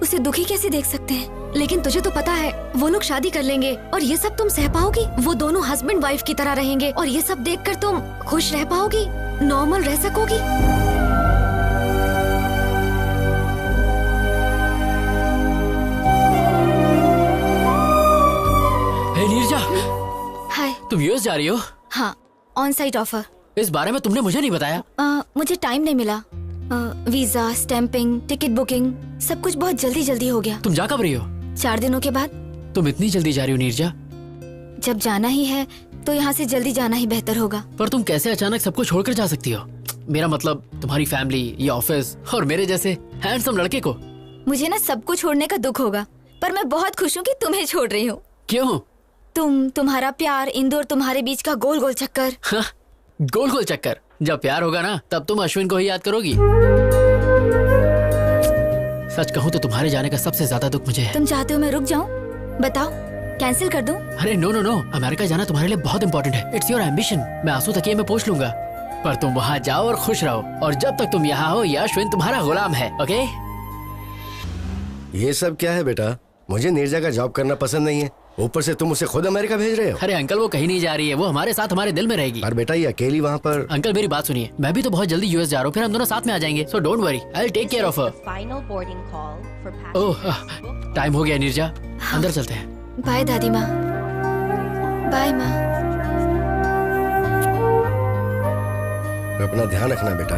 उसे दुखी कैसे देख सकते हैं? लेकिन तुझे तो पता है वो लोग शादी कर लेंगे और ये सब तुम सह पाओगी? वो दोनों हस्बैंड वाइफ की तरह रहेंगे और ये सब देखकर तुम खुश रह पाओगी? नॉर्मल रह सकोगी? हे नीरजा। हाय। तुम यूएस जा रही हो? हाँ, ऑन साइट ऑफर। इस बारे में तुमने मुझे नहीं बताया। मुझे टाइम नहीं मिला। वीजा, स्टैंपिंग, टिकट बुकिंग, सब कुछ बहुत जल्दी जल्दी हो गया। तुम जा कब रही हो? 4 दिनों के बाद। तुम इतनी जल्दी जा रही हो नीरजा? जब जाना ही है तो यहाँ से जल्दी जाना ही बेहतर होगा। पर तुम कैसे अचानक सबको छोड़कर जा सकती हो? मेरा मतलब तुम्हारी फैमिली, ये ऑफिस और मेरे जैसे हैंडसम लड़के को। मुझे ना सबको छोड़ने का दुख होगा, पर मैं बहुत खुश हूँ कि तुम्हें छोड़ रही हूँ। क्यों? तुम्हारा प्यार, इंदु और तुम्हारे बीच का गोल गोल चक्कर। हाँ, गोल गोल चक्कर। जब प्यार होगा ना तब तुम अश्विन को ही याद करोगी। सच कहूँ तो तुम्हारे जाने का सबसे ज्यादा दुख मुझे है। तुम चाहते हो मैं रुक जाऊँ? बताओ, कैंसिल कर दूं? अरे नो नो नो, अमेरिका जाना तुम्हारे लिए बहुत इंपॉर्टेंट है। It's your ambition. मैं आंसू तकिए में पोंछ लूंगा, पर तुम वहाँ जाओ और खुश रहो। और जब तक तुम यहाँ हो, ये अश्विन तुम्हारा गुलाम है। ओके? ये सब क्या है बेटा? मुझे नीरजा का जॉब करना पसंद नहीं है, ऊपर से तुम उसे खुद अमेरिका भेज रहे हो। अरे अंकल, वो कहीं नहीं जा रही है, वो हमारे साथ हमारे दिल में रहेगी। पर बेटा ये अकेली वहाँ पर। अंकल मेरी बात सुनिए, मैं भी तो बहुत जल्दी यूएस जा रहा हूँ, फिर हम दोनों साथ में आ जाएंगे। So don't worry, I will take care of her. Oh, time हो गया नीरजा, अंदर चलते हैं। बाय दादी माँ। बाय माँ। अपना ध्यान रखना बेटा।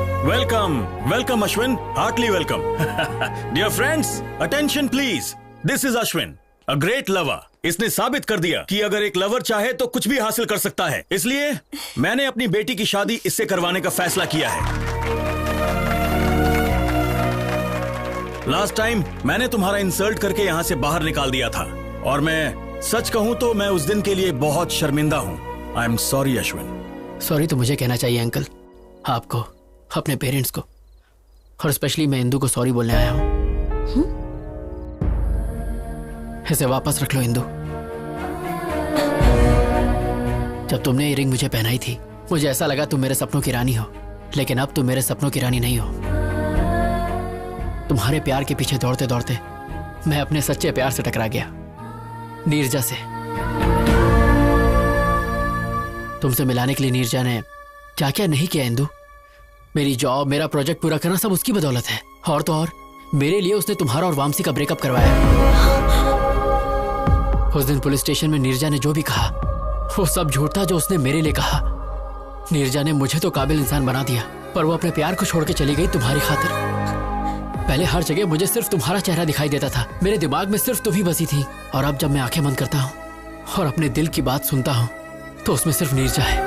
Welcome welcome Ashwin, heartly welcome. Dear friends, attention please. This is Ashwin, a great lover. इसने साबित कर दिया कि अगर एक लवर चाहे तो कुछ भी हासिल कर सकता है। इसलिए मैंने अपनी बेटी की शादी इससे करवाने का फैसला किया है। लास्ट टाइम मैंने तुम्हारा इंसल्ट करके यहाँ से बाहर निकाल दिया था, और मैं सच कहूँ तो मैं उस दिन के लिए बहुत शर्मिंदा हूँ। I am sorry Ashwin. Sorry तो मुझे कहना चाहिए अंकल, आपको, अपने पेरेंट्स को, और स्पेशली मैं इंदू को सॉरी बोलने आया हूँ। इसे वापस रख लो इंदू। जब तुमने ये रिंग मुझे पहनाई थी, मुझे ऐसा लगा तुम मेरे सपनों की रानी हो, लेकिन अब तुम मेरे सपनों की रानी नहीं हो। तुम्हारे प्यार के पीछे दौड़ते दौड़ते मैं अपने सच्चे प्यार से टकरा गया, नीरजा से। तुमसे मिलाने के लिए नीरजा ने क्या क्या नहीं किया इंदू। मेरी जॉब, मेरा प्रोजेक्ट पूरा करना सब उसकी बदौलत है। और तो और मेरे लिए उसने तुम्हारा और वामसी का ब्रेकअप करवाया। उस दिन पुलिस स्टेशन में नीरजा ने जो भी कहा वो सब झूठ था जो उसने मेरे लिए कहा। नीरजा ने मुझे तो काबिल इंसान बना दिया, पर वो अपने प्यार को छोड़ के चली गई तुम्हारी खातिर। पहले हर जगह मुझे सिर्फ तुम्हारा चेहरा दिखाई देता था, मेरे दिमाग में सिर्फ तुम ही बसी थी। और अब जब मैं आंखें बंद करता हूँ और अपने दिल की बात सुनता हूँ तो उसमें सिर्फ नीरजा है।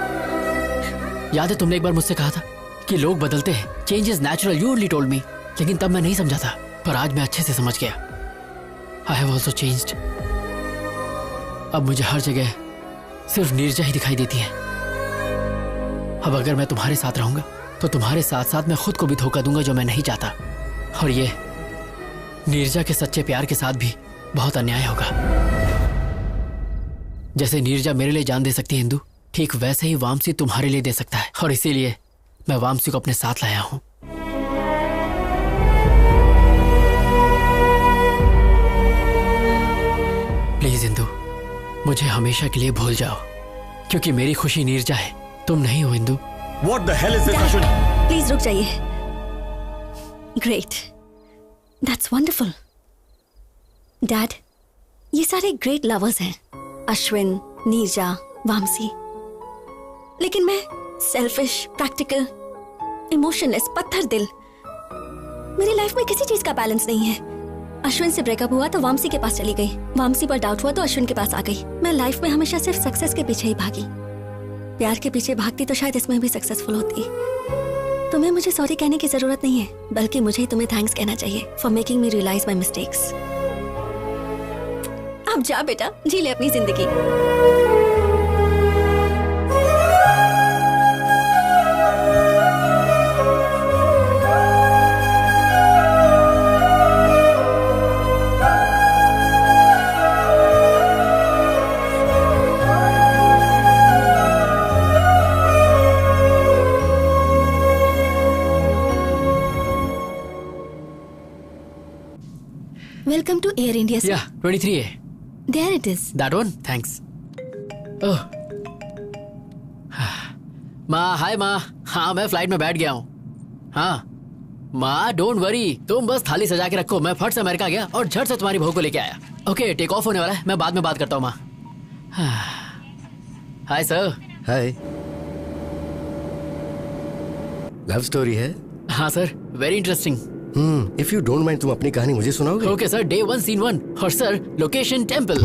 याद है तुमने एक बार मुझसे कहा था कि लोग बदलते हैं, change is natural, you only told me. लेकिन तब मैं नहीं समझा था, पर आज मैं अच्छे से समझ गया। I have also changed. अब मुझे हर जगह सिर्फ नीरजा ही दिखाई देती है। अब अगर मैं तुम्हारे साथ रहूंगा तो तुम्हारे साथ साथ मैं खुद को भी धोखा दूंगा, जो मैं नहीं चाहता। और ये नीरजा के सच्चे प्यार के साथ भी बहुत अन्याय होगा। जैसे नीरजा मेरे लिए जान दे सकती है इंदू, ठीक वैसे ही वामसी तुम्हारे लिए दे सकता है। और इसीलिए मैं वामसी को अपने साथ लाया हूं। प्लीज इंदू, मुझे हमेशा के लिए भूल जाओ, क्योंकि मेरी खुशी नीरजा है, तुम नहीं हो Indu. What the hell is this, Ashwin? Please रुक जाइए। Great, that's wonderful. डैड, ये सारे ग्रेट लवर्स हैं, अश्विन, नीरजा, वामसी। लेकिन मैं सेल्फिश, प्रैक्टिकल, इमोशनलेस, पत्थर दिल। मेरी लाइफ में किसी चीज का बैलेंस नहीं है। अश्विन से ब्रेकअप हुआ तो वामसी के पास चली गई, वामसी पर डाउट हुआ तो अश्विन के पास आ गई। मैं लाइफ में हमेशा सिर्फ सक्सेस के पीछे ही भागी। प्यार के पीछे भागती तो शायद इसमें भी सक्सेसफुल होती। तुम्हें मुझे सॉरी कहने की जरूरत नहीं है, बल्कि मुझे ही तुम्हें थैंक्स कहना चाहिए for making me realise my mistakes. अब जा बेटा, जी ले अपनी जिंदगी। Welcome to Air India. Yeah, 23A. There it is. That one? Thanks. Oh. माँ, हाय माँ। हाँ, मैं फ्लाइट में बैठ गया हूँ। हाँ माँ, डोंट वरी, तुम बस थाली सजा के रखो। मैं फट से अमेरिका गया और झट से तुम्हारी बहू को लेके आया। ओके, टेक ऑफ होने वाला है, मैं बाद में बात करता हूँ माँ। Hi sir. Hi. Love story है? हाँ sir, very interesting. If you don't mind, तुम अपनी कहानी मुझे सुनाओगे? Okay sir, day 1 scene 1। और सर, लोकेशन टेंपल।